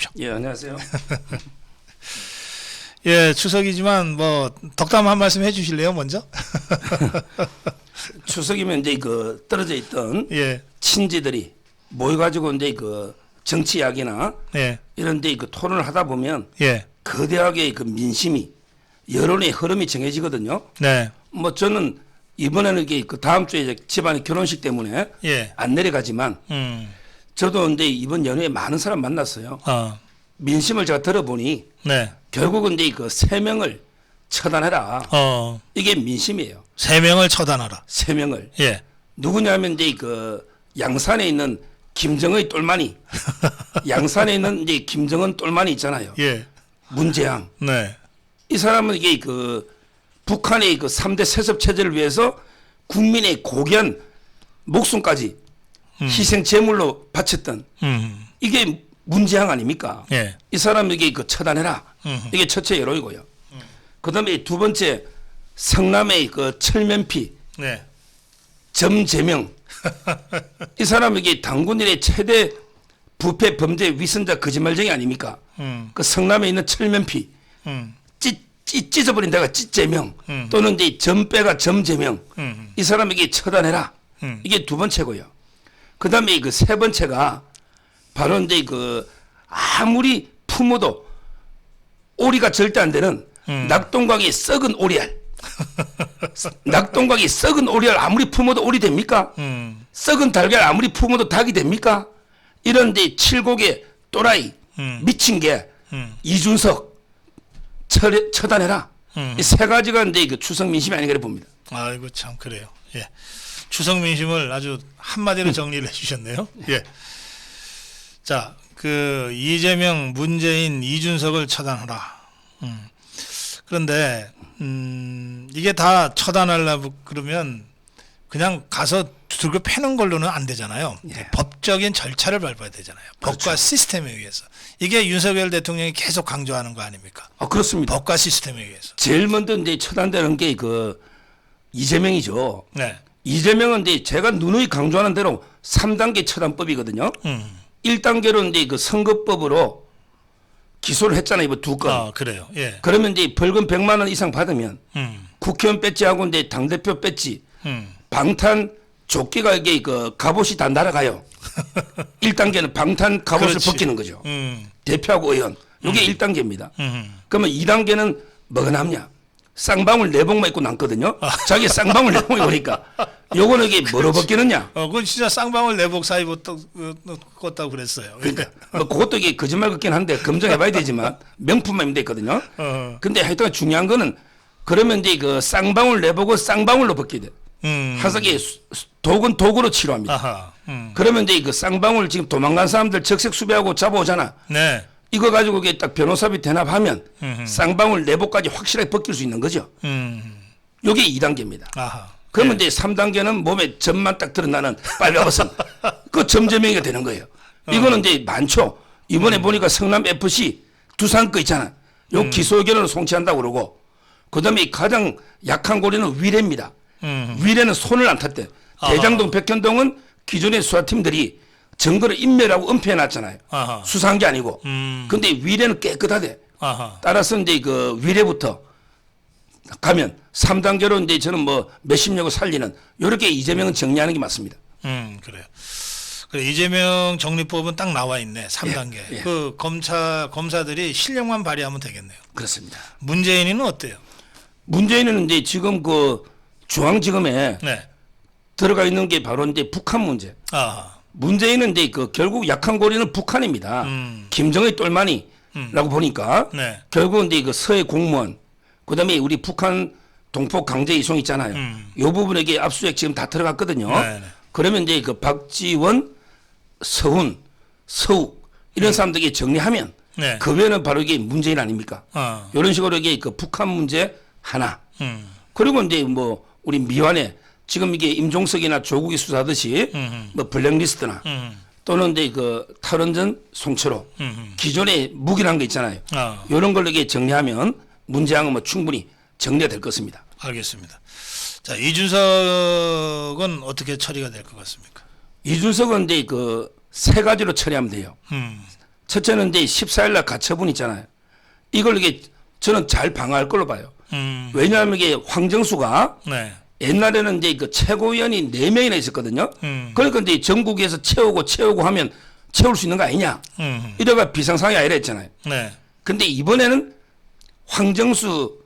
오십시오. 예, 안녕하세요. 예, 추석이지만 뭐 덕담 한 말씀 해주실래요, 먼저? 추석이면 이제 그 떨어져 있던 예, 친지들이 모여가지고 이제 그 정치 이야기나 예, 이런 데 그 토론을 하다 보면 예, 거대하게 그 민심이 여론의 흐름이 정해지거든요. 네, 뭐 저는 이번에는 이게 그 다음 주에 이제 집안의 결혼식 때문에 예, 안 내려가지만 저도 이제 이번 연휴에 많은 사람 만났어요. 민심을 제가 들어보니 네, 결국은 이제 그 세 명을 처단해라. 이게 민심이에요. 세 명을 처단하라. 세 명을. 예, 누구냐면 이제 그 양산에 있는 김정의 똘마니, 양산에 있는 이제 김정은 똘마니 있잖아요. 예, 문재양. 네, 이 사람은 이게 그 북한의 그 3대 세습 체제를 위해서 국민의 고귀한 목숨까지 희생 제물로 바쳤던 이게 문재양 아닙니까? 예, 이 사람 이게 그 처단해라. 이게 첫째 여론이고요. 그다음에 두 번째 성남의 그 철면피 네, 점재명 이 사람은 이게 당군일의 최대 부패 범죄 위선자 거짓말쟁이 아닙니까? 그 성남에 있는 철면피 찢어버린 데가 찢재명 또는 이제 점빼가 점재명 이 사람에게 처단해라. 이게 두 번째고요. 그다음에 그 세 번째가 바로 이제 그 아무리 품어도 오리가 절대 안 되는 낙동강의 썩은 오리알. 낙동강이 썩은 오리알 아무리 품어도 오리 됩니까? 썩은 달걀 아무리 품어도 닭이 됩니까? 이런 데 칠곡의 또라이 미친 게 이준석 처단해라. 이 세 가지가 이제 그 추석 민심이 아닌가 봅니다. 아이고 참 그래요. 예, 추석 민심을 아주 한마디로 정리를 해주셨네요. 예, 자, 그 이재명, 문재인, 이준석을 처단하라. 그런데 이게 다 처단하려고 그러면 그냥 가서 들고 패는 걸로는 안 되잖아요. 예. 법적인 절차를 밟아야 되잖아요. 법과 그렇죠. 시스템에 의해서. 이게 윤석열 대통령이 계속 강조하는 거 아닙니까? 그렇습니다. 법과 시스템에 의해서. 제일 먼저 이제 처단되는 게 그 이재명이죠. 네. 이재명은 이제 제가 누누이 강조하는 대로 3단계 처단법이거든요. 1단계로 이제 그 선거법으로 기소를 했잖아요. 이거 두 건. 그래요. 예. 그러면 이제 벌금 100만 원 이상 받으면 국회의원 배지하고 이제 당대표 배지, 방탄 조끼가 이게 그 갑옷이 다 날아가요. 1단계는 방탄 갑옷을 그렇지. 벗기는 거죠. 음. 대표하고 의원. 이게 1단계입니다. 그러면 2단계는 뭐가 남냐? 쌍방울 내복만 입고 남거든요. 자기 쌍방울 내복 입으니까 요거는 이게 뭐로 벗기느냐? 그건 진짜 쌍방울 내복 사입 껐다고 그랬어요. 그러니까 뭐 그것도 이게 거짓말 같긴 한데 검증해봐야 되지만 명품만 입면 됐거든요. 근데 하여튼 중요한 거는 그러면 이제 그 쌍방울 내복을 쌍방울로 벗게 돼. 하석이 독은 독으로 치료합니다. 아하. 그러면 이제 그 쌍방울 지금 도망간 사람들 적색 수배하고 잡아오잖아. 네. 이거 가지고 이게 딱 변호사비 대납하면 쌍방울 내복까지 확실하게 벗길 수 있는 거죠. 요게 2단계입니다. 아하. 그러면 이제 3단계는 몸에 점만 딱 드러나는 빨간옷은 그 점제명이가 되는 거예요. 이거는 이제 많죠. 이번에 보니까 성남 FC 두산 거 있잖아. 요 기소 의견을 송치한다고 그러고 그다음에 가장 약한 고리는 위례입니다. 위례는 손을 안 탔대. 대장동 백현동은 기존의 수사팀들이 증거를 인멸하고 은폐해 놨잖아요. 아하. 수사한 게 아니고. 근데 위례는 깨끗하대. 아하. 따라서 이제 그 위례부터 가면 3단계로 이제 저는 뭐 몇십 년을 살리는 요렇게 이재명은 정리하는 게 맞습니다. 그래요. 그래, 이재명 정리법은 딱 나와 있네. 3단계. 예. 그 검사들이 실력만 발휘하면 되겠네요. 그렇습니다. 문재인은 어때요? 문재인은 이제 지금 그 중앙지검에 네. 들어가 있는 게 바로 이제 북한 문제. 아하. 문재인은 이제 그 결국 약한 고리는 북한입니다. 김정의 똘마니라고 보니까 네. 결국 이제 그 서해 공무원 그다음에 우리 북한 동포 강제 이송 있잖아요. 요 부분에게 압수수색 지금 다 들어갔거든요. 네네. 그러면 이제 그 박지원, 서훈, 서욱 이런 사람들에게 정리하면 네. 그 외에는 바로 이게 문재인 아닙니까? 어. 이런 식으로 이게 그 북한 문제 하나. 그리고 이제 뭐 우리 미완에 지금 이게 임종석이나 조국이 수사하듯이 뭐 블랙리스트나 또는 이제 그 탈원전 송철호 기존에 묵인한 거 있잖아요. 이런 걸로 이게 정리하면 문제항은 뭐 충분히 정리가 될 것입니다. 알겠습니다. 자, 이준석은 어떻게 처리가 될 것 같습니까? 이준석은 이제 그 세 가지로 처리하면 돼요. 첫째는 이제 14일 날 가처분 있잖아요. 이걸 이게 저는 잘 방어할 걸로 봐요. 왜냐하면 이게 황정수가 네. 옛날에는 이제 그 최고위원이 4명이나 있었거든요. 그러니까 이제 전국에서 채우고 하면 채울 수 있는 거 아니냐. 이래가 비상상이 아니라 했잖아요. 네. 근데 이번에는 황정수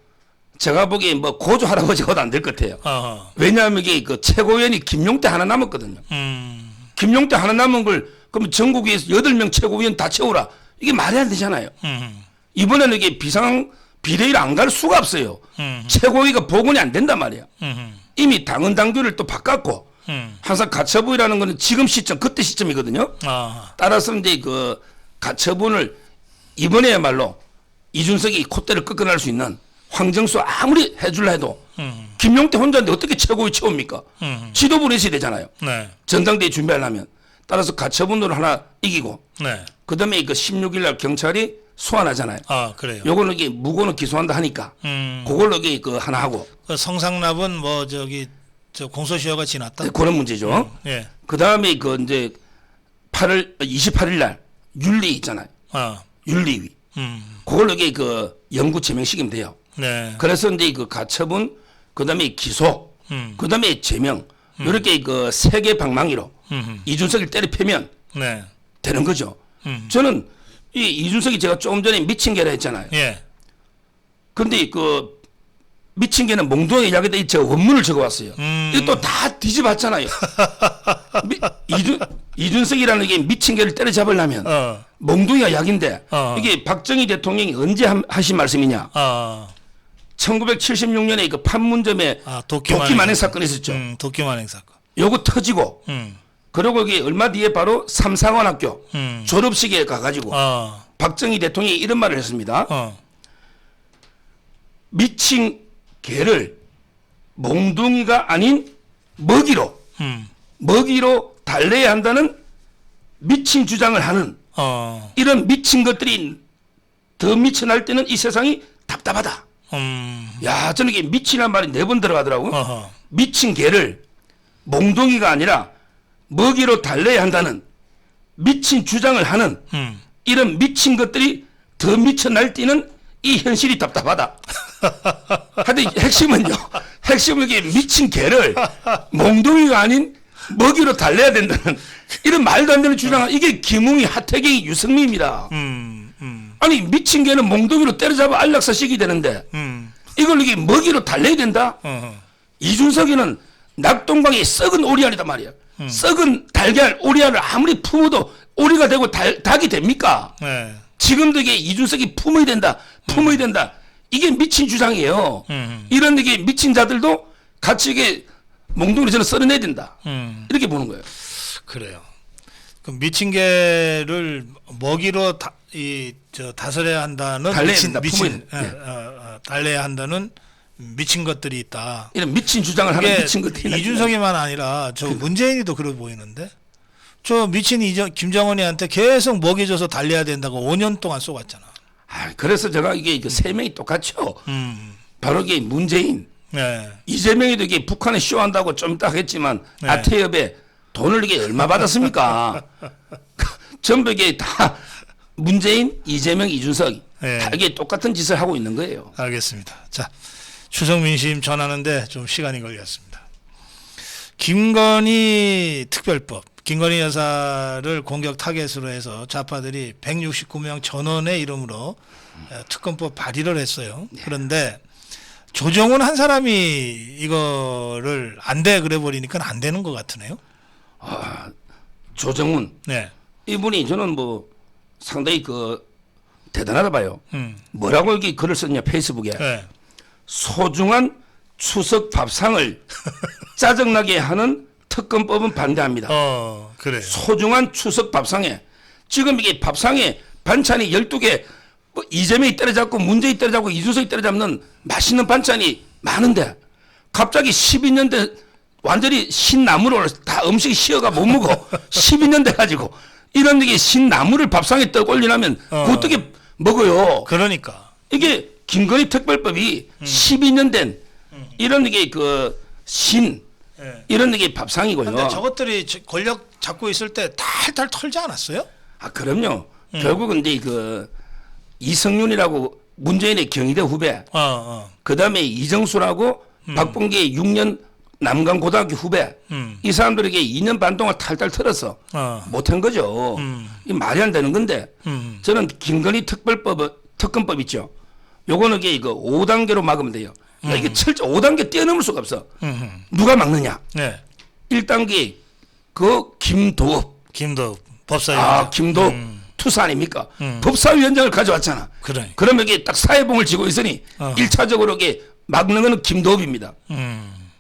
제가 보기에 뭐 고조 할아버지가도 안 될 것 같아요. 어허. 왜냐하면 이게 그 최고위원이 김용태 하나 남았거든요. 김용태 하나 남은 걸 그러면 전국에서 8명 최고위원 다 채우라. 이게 말이 안 되잖아요. 이번에는 이게 비례를 안 갈 수가 없어요. 최고위가 복원이 안 된단 말이야. 이미 당헌 당규를 또 바꿨고 항상 가처분이라는 거는 지금 시점 그때 시점이거든요. 아. 따라서 이제 그 가처분을 이번에야말로 이준석이 콧대를 끄끈할 수 있는 황정수 아무리 해줄라 해도 김용태 혼자인데 어떻게 최고위 채웁니까? 지도부를 했어야 되잖아요. 네. 전당대회 준비하려면. 따라서 가처분으로 하나 이기고 네. 그다음에 그 16일 날 경찰이 소환하잖아요. 아, 그래요. 요거는 이게 무고는 기소한다 하니까 그걸로 이게 그 하나 하고 그 성상납은 뭐 저기 저 공소시효가 지났다. 네, 그런 문제죠. 예. 그다음에 그 이제 28일 날 윤리 있잖아요. 아. 윤리위. 그걸로 이게 그 영구 제명시키면 돼요. 네. 그래서 이제 그 가처분 그다음에 기소 그다음에 제명 이렇게 그 세 개 방망이로 이준석을 때려 패면 네. 되는 거죠. 저는 이 이준석이 제가 조금 전에 미친 개라 했잖아요. 예. 근데 그 미친 개는 몽둥이 약에다 이 제가 원문을 적어왔어요. 이거 또 다 뒤집었잖아요. 이준석이라는 이게 미친 개를 때려잡으려면 몽둥이가 약인데 이게 박정희 대통령이 언제 하신 말씀이냐? 1976년에 그 판문점에 도끼 만행 사건이 있었죠. 도끼 만행 사건. 요거 터지고 그리고 이게 얼마 뒤에 바로 삼상원학교 졸업식에 가가지고 박정희 대통령이 이런 말을 했습니다. 미친 개를 몽둥이가 아닌 먹이로 달래야 한다는 미친 주장을 하는 이런 미친 것들이 더 미쳐날 때는 이 세상이 답답하다. 야, 저는 이게 미친이란 말이 4번 들어가더라고요. 미친 개를 몽둥이가 아니라 먹이로 달래야 한다는 미친 주장을 하는 이런 미친 것들이 더 미쳐 날뛰는 이 현실이 답답하다. 하여튼 핵심은 이게 미친 개를 몽둥이가 아닌 먹이로 달래야 된다는 이런 말도 안 되는 주장을 이게 김웅이, 하태경이, 유승민입니다. 아니 미친 개는 몽둥이로 때려잡아 안락사 시기 되는데 이걸 이게 먹이로 달래야 된다? 이준석이는 낙동강의 썩은 오리알이단 말이야. 썩은 달걀, 오리알을 아무리 품어도 오리가 되고 닭이 됩니까? 네. 지금도 이게 이준석이 품어야 된다. 이게 미친 주장이에요. 이런 이게 미친 자들도 같이 이게 몽둥이로 저는 썰어내야 된다. 이렇게 보는 거예요. 그래요. 그 미친 개를 먹이로 다스려야 한다는 달래야 된다. 달래야 한다는 미친 것들이 있다. 이런 미친 주장을 하는 미친 것들이 이준석이만 아니라 저 문재인이도 그래 보이는데 저 미친 김정은이한테 계속 먹여줘서 달려야 된다고 5년 동안 쏘았잖아. 그래서 제가 이게 그 3명이 똑같죠. 바로 이게 문재인, 네. 이재명이도 이게 북한에 쇼한다고 좀 이따 하겠지만 아태협에 돈을 이게 얼마 받았습니까? 전부 이게 다 문재인, 이재명, 이준석 다 이게 똑같은 짓을 하고 있는 거예요. 알겠습니다. 자, 추석 민심 전하는데 좀 시간이 걸렸습니다. 김건희 특별법, 김건희 여사를 공격 타겟으로 해서 좌파들이 169명 전원의 이름으로 특검법 발의를 했어요. 그런데 조정훈 한 사람이 이거를 안 돼 그래 버리니까 안 되는 것 같으네요. 조정훈. 네. 이분이 저는 뭐 상당히 그 대단하다 봐요. 뭐라고 여기 글을 썼냐 페이스북에. 네. 소중한 추석 밥상을 짜증나게 하는 특검법은 반대합니다. 그래요. 소중한 추석 밥상에 지금 이게 밥상에 반찬이 12개 뭐 이재명이 때려잡고 문재인이 때려잡고 이준석이 때려잡는 맛있는 반찬이 많은데 갑자기 12년 대 완전히 신나무를 다 음식이 식어가 못 먹어. 12년 돼 가지고 이런 게 신나무를 밥상에 떡 올리려면 어떻게 먹어요? 그러니까 이게 김건희 특별법이 12년 된 이런 게 그 이런 게 밥상이고요. 근데 저것들이 권력 잡고 있을 때 탈탈 털지 않았어요? 그럼요. 결국은 이제 그 이성윤이라고 문재인의 경희대 후배, 그다음에 이정수라고 박봉계의 6년 남강고등학교 후배, 이 사람들에게 2년 반 동안 탈탈 털어서 못한 거죠. 이 말이 안 되는 건데 저는 김건희 특검법 있죠. 요거는 이게 이거 5단계로 막으면 돼요. 그러니까 이게 철저 5단계 뛰어넘을 수가 없어. 누가 막느냐? 네. 1단계 그 김도읍 법사위원장. 김도읍 투사 아닙니까? 법사위원장을 가져왔잖아. 그래. 그러면 이게 딱 사회봉을 지고 있으니 1차적으로 이게 막는 거는 김도읍입니다.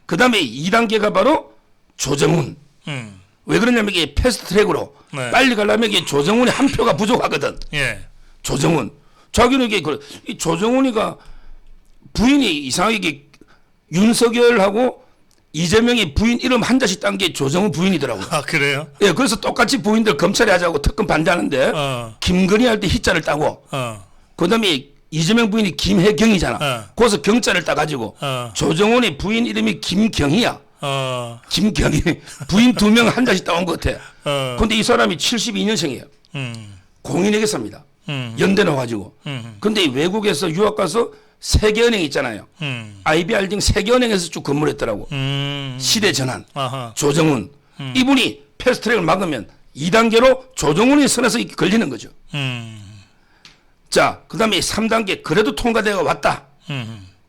그 다음에 2단계가 바로 조정훈. 왜 그러냐면 이게 패스트트랙으로 네. 빨리 가려면 이게 조정훈이 한 표가 부족하거든. 예. 조정훈. 자기는 이게 이 조정훈이가 부인이 이상하게 이게 윤석열하고 이재명의 부인 이름 한자씩 딴 게 조정훈 부인이더라고요. 아, 그래요? 예, 그래서 똑같이 부인들 검찰에 하자고 특검 반대하는데 김건희 할 때 희자를 따고 그다음에 이재명 부인이 김혜경이잖아. 거기서 경자를 따가지고 조정훈의 부인 이름이 김경희야. 김경희 부인 2명 한자씩 따온 것 같아. 근데 이 사람이 72년생이에요. 공인에게 삽니다. 연대 나와가지고. 근데 외국에서 유학 가서 세계은행 있잖아요. IBR 등 세계은행에서 쭉 근무를 했더라고. 시대전환. 조정훈. 이분이 패스트트랙을 막으면 2단계로 조정훈이 선에서 걸리는 거죠. 자, 그 다음에 3단계 그래도 통과되어 왔다.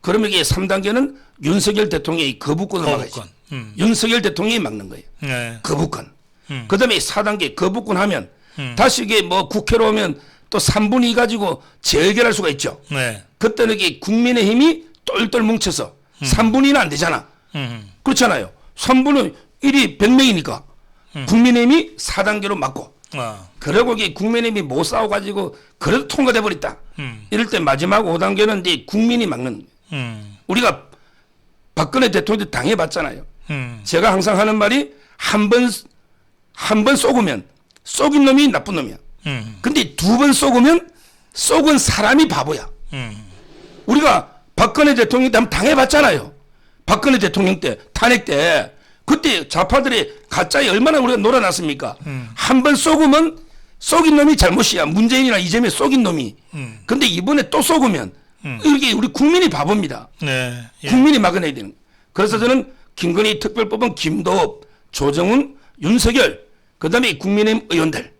그러면 이게 3단계는 윤석열 대통령이 거부권을 막아야지. 윤석열 대통령이 막는 거예요. 네. 거부권. 그 다음에 4단계 거부권 하면 다시 이게 뭐 국회로 오면 또 3분의 2 가지고 재결할 수가 있죠. 네. 그때는 이게 국민의힘이 똘똘 뭉쳐서 3분의 2는 안 되잖아. 그렇잖아요. 3분의 1이 100명이니까 국민의힘이 4단계로 막고 그러고 이게 국민의힘이 못 싸워가지고 그래도 통과돼 버렸다. 이럴 때 마지막 5단계는 이제 국민이 막는. 우리가 박근혜 대통령도 당해봤잖아요. 제가 항상 하는 말이 한 번 쏘으면 쏘긴 놈이 나쁜 놈이야. 근데 2번 쏘으면 쏘은 사람이 바보야. 우리가 박근혜 대통령 때 한번 당해봤잖아요. 박근혜 대통령 때 탄핵 때 그때 좌파들의 가짜에 얼마나 우리가 놀아놨습니까? 한 번 쏘으면 쏘긴 놈이 잘못이야. 문재인이나 이재명 쏘긴 놈이. 근데 이번에 또 쏘으면 이게 우리 국민이 바보입니다. 네. 예. 국민이 막아내야 되는. 그래서 저는 김건희 특별법은 김도읍, 조정훈, 윤석열, 그다음에 국민의힘 의원들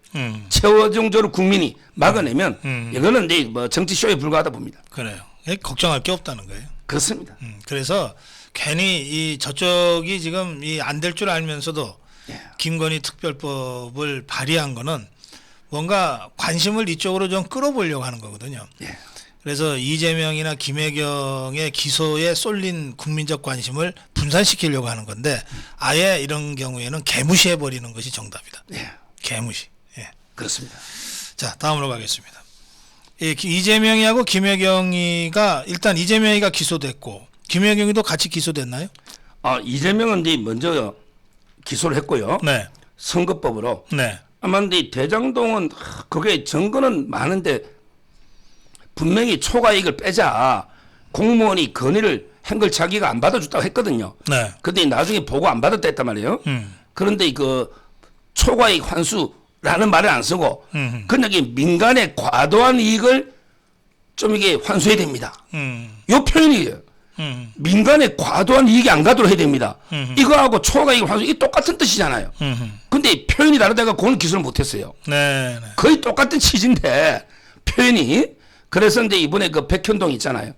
최후적으로 국민이 막아내면 이거는 이제 뭐 정치 쇼에 불과하다 봅니다. 그래요. 걱정할 게 없다는 거예요. 그렇습니다. 그래서 괜히 이 저쪽이 지금 이 안 될 줄 알면서도 김건희 특별법을 발의한 거는 뭔가 관심을 이쪽으로 좀 끌어보려고 하는 거거든요. 그래서 이재명이나 김혜경의 기소에 쏠린 국민적 관심을 분산시키려고 하는 건데 아예 이런 경우에는 개무시해 버리는 것이 정답이다. 개무시. 예. 그렇습니다. 자, 다음으로 가겠습니다. 이재명이하고 김혜경이가 일단 이재명이가 기소됐고 김혜경이도 같이 기소됐나요? 이재명은 이제 먼저 기소를 했고요. 네. 선거법으로. 네. 아마 근데 대장동은 그게 증거는 많은데 분명히 초과이익을 빼자 공무원이 건의를 한 걸 자기가 안 받아줬다고 했거든요. 네. 근데 나중에 보고 안 받았다 했단 말이에요. 그런데 그 초과이익 환수라는 말을 안 쓰고 그냥 이 민간의 과도한 이익을 좀 이게 환수해야 됩니다. 요 표현이에요. 민간의 과도한 이익이 안 가도록 해야 됩니다. 이거하고 초과이익 환수 이 똑같은 뜻이잖아요. 근데 표현이 다르다가 그건 기술을 못했어요. 네. 거의 똑같은 취지인데 표현이. 그래서 이제 이번에 그 백현동 있잖아요.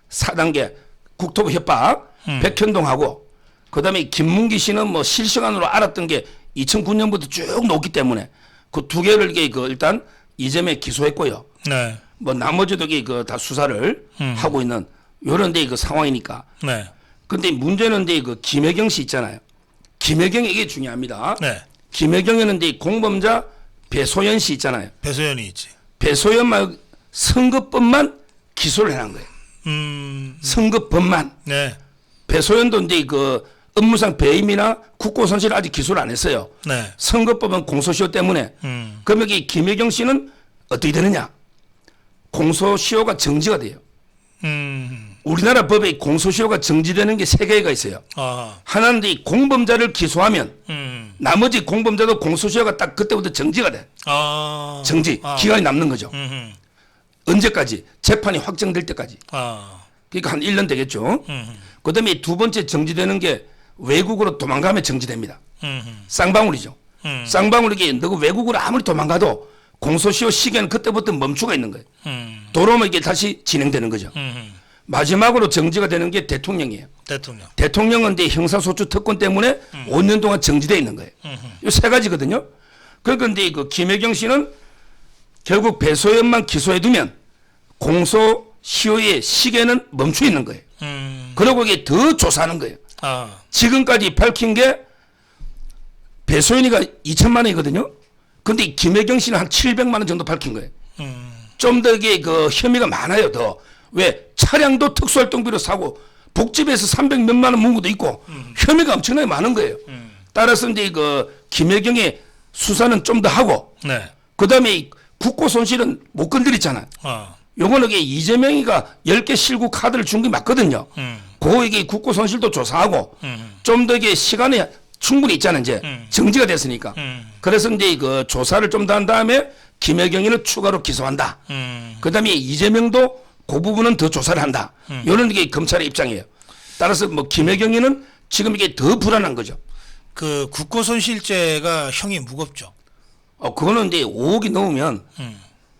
4단계 국토부 협박 백현동하고 그다음에 김문기 씨는 뭐 실시간으로 알았던 게 2009년부터 쭉 놓기 때문에 그 2개를 이게 그 일단 이재명 기소했고요. 네. 뭐 나머지도 이게 그 다 수사를 하고 있는 요런 데 그 상황이니까. 네. 근데 문제는 이제 그 김혜경 씨 있잖아요. 김혜경이 이게 중요합니다. 네. 김혜경에는 이제 공범자 배소연 씨 있잖아요. 배소연이 있지. 배소연 말 선거법만 기소를 해놓은 거예요. 선거법만. 네. 배소연도 이제 그 업무상 배임이나 국고손실 아직 기소를 안 했어요. 네. 선거법은 공소시효 때문에. 그러면 여기 김혜경 씨는 어떻게 되느냐? 공소시효가 정지가 돼요. 우리나라 법에 공소시효가 정지되는 게 세 개가 있어요. 아, 하나는 이 공범자를 기소하면 나머지 공범자도 공소시효가 딱 그때부터 정지가 돼. 아, 정지. 기간이 남는 거죠. 음, 언제까지? 재판이 확정될 때까지. 아, 그러니까 한 1년 되겠죠. 그다음에 두 번째 정지되는 게 외국으로 도망가면 정지됩니다. 쌍방울이죠. 쌍방울이게 너가 외국으로 아무리 도망가도 공소시효 시기는 그때부터 멈추가 있는 거예요. 돌아오면 이게 다시 진행되는 거죠. 마지막으로 정지가 되는 게 대통령이에요. 대통령. 대통령은 이제 형사소추 특권 때문에 5년 동안 정지되어 있는 거예요. 이 세 가지거든요. 그러니까 이제 그 김혜경 씨는 결국 배소연만 기소해두면 공소시효의 시계는 멈춰 있는 거예요. 그러고 이게 더 조사하는 거예요. 아, 지금까지 밝힌 게 배소연이가 2천만 원이거든요. 근데 김혜경 씨는 한 700만 원 정도 밝힌 거예요. 좀 더 이게 그 혐의가 많아요. 더. 왜? 차량도 특수활동비로 사고 복집에서 300 몇만 원 문구도 있고 혐의가 엄청나게 많은 거예요. 따라서 이제 그 김혜경의 수사는 좀 더 하고 네. 그다음에 국고 손실은 못 건드렸잖아요. 아, 요거는 이게 이재명이가 10개 실구 카드를 준 게 맞거든요. 그 이게 국고 손실도 조사하고 좀 더 이게 시간이 충분히 있잖아요. 이제 정지가 됐으니까. 그래서 이제 그 조사를 좀 더 한 다음에 김혜경이는 추가로 기소한다. 그다음에 이재명도 그 부분은 더 조사를 한다. 이런 게 검찰의 입장이에요. 따라서 뭐 김혜경이는 지금 이게 더 불안한 거죠. 그 국고손실죄가 형이 무겁죠. 그거는 이제 5억이 넘으면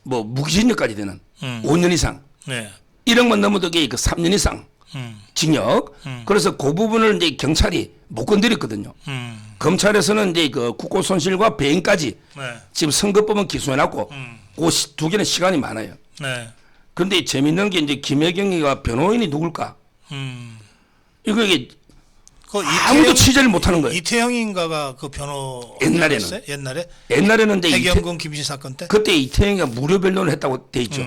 뭐 무기징역까지 되는 5년 이상. 네. 1억만 넘어도 이게 그 3년 이상 징역. 그래서 그 부분을 이제 경찰이 못 건드렸거든요. 검찰에서는 이제 그 국고 손실과 배임까지 네. 지금 선거법은 기소해놨고 그 두 개는 시간이 많아요. 네. 그런데 재밌는 게 이제 김혜경이가 변호인이 누굴까? 이게 그 아무도 취재를 못하는 거예요. 이태영인가가 그 변호 옛날에는. 옛날에 이제 해경군 김씨 사건 때. 그때 이태영이가 무료 변론을 했다고 돼 있죠.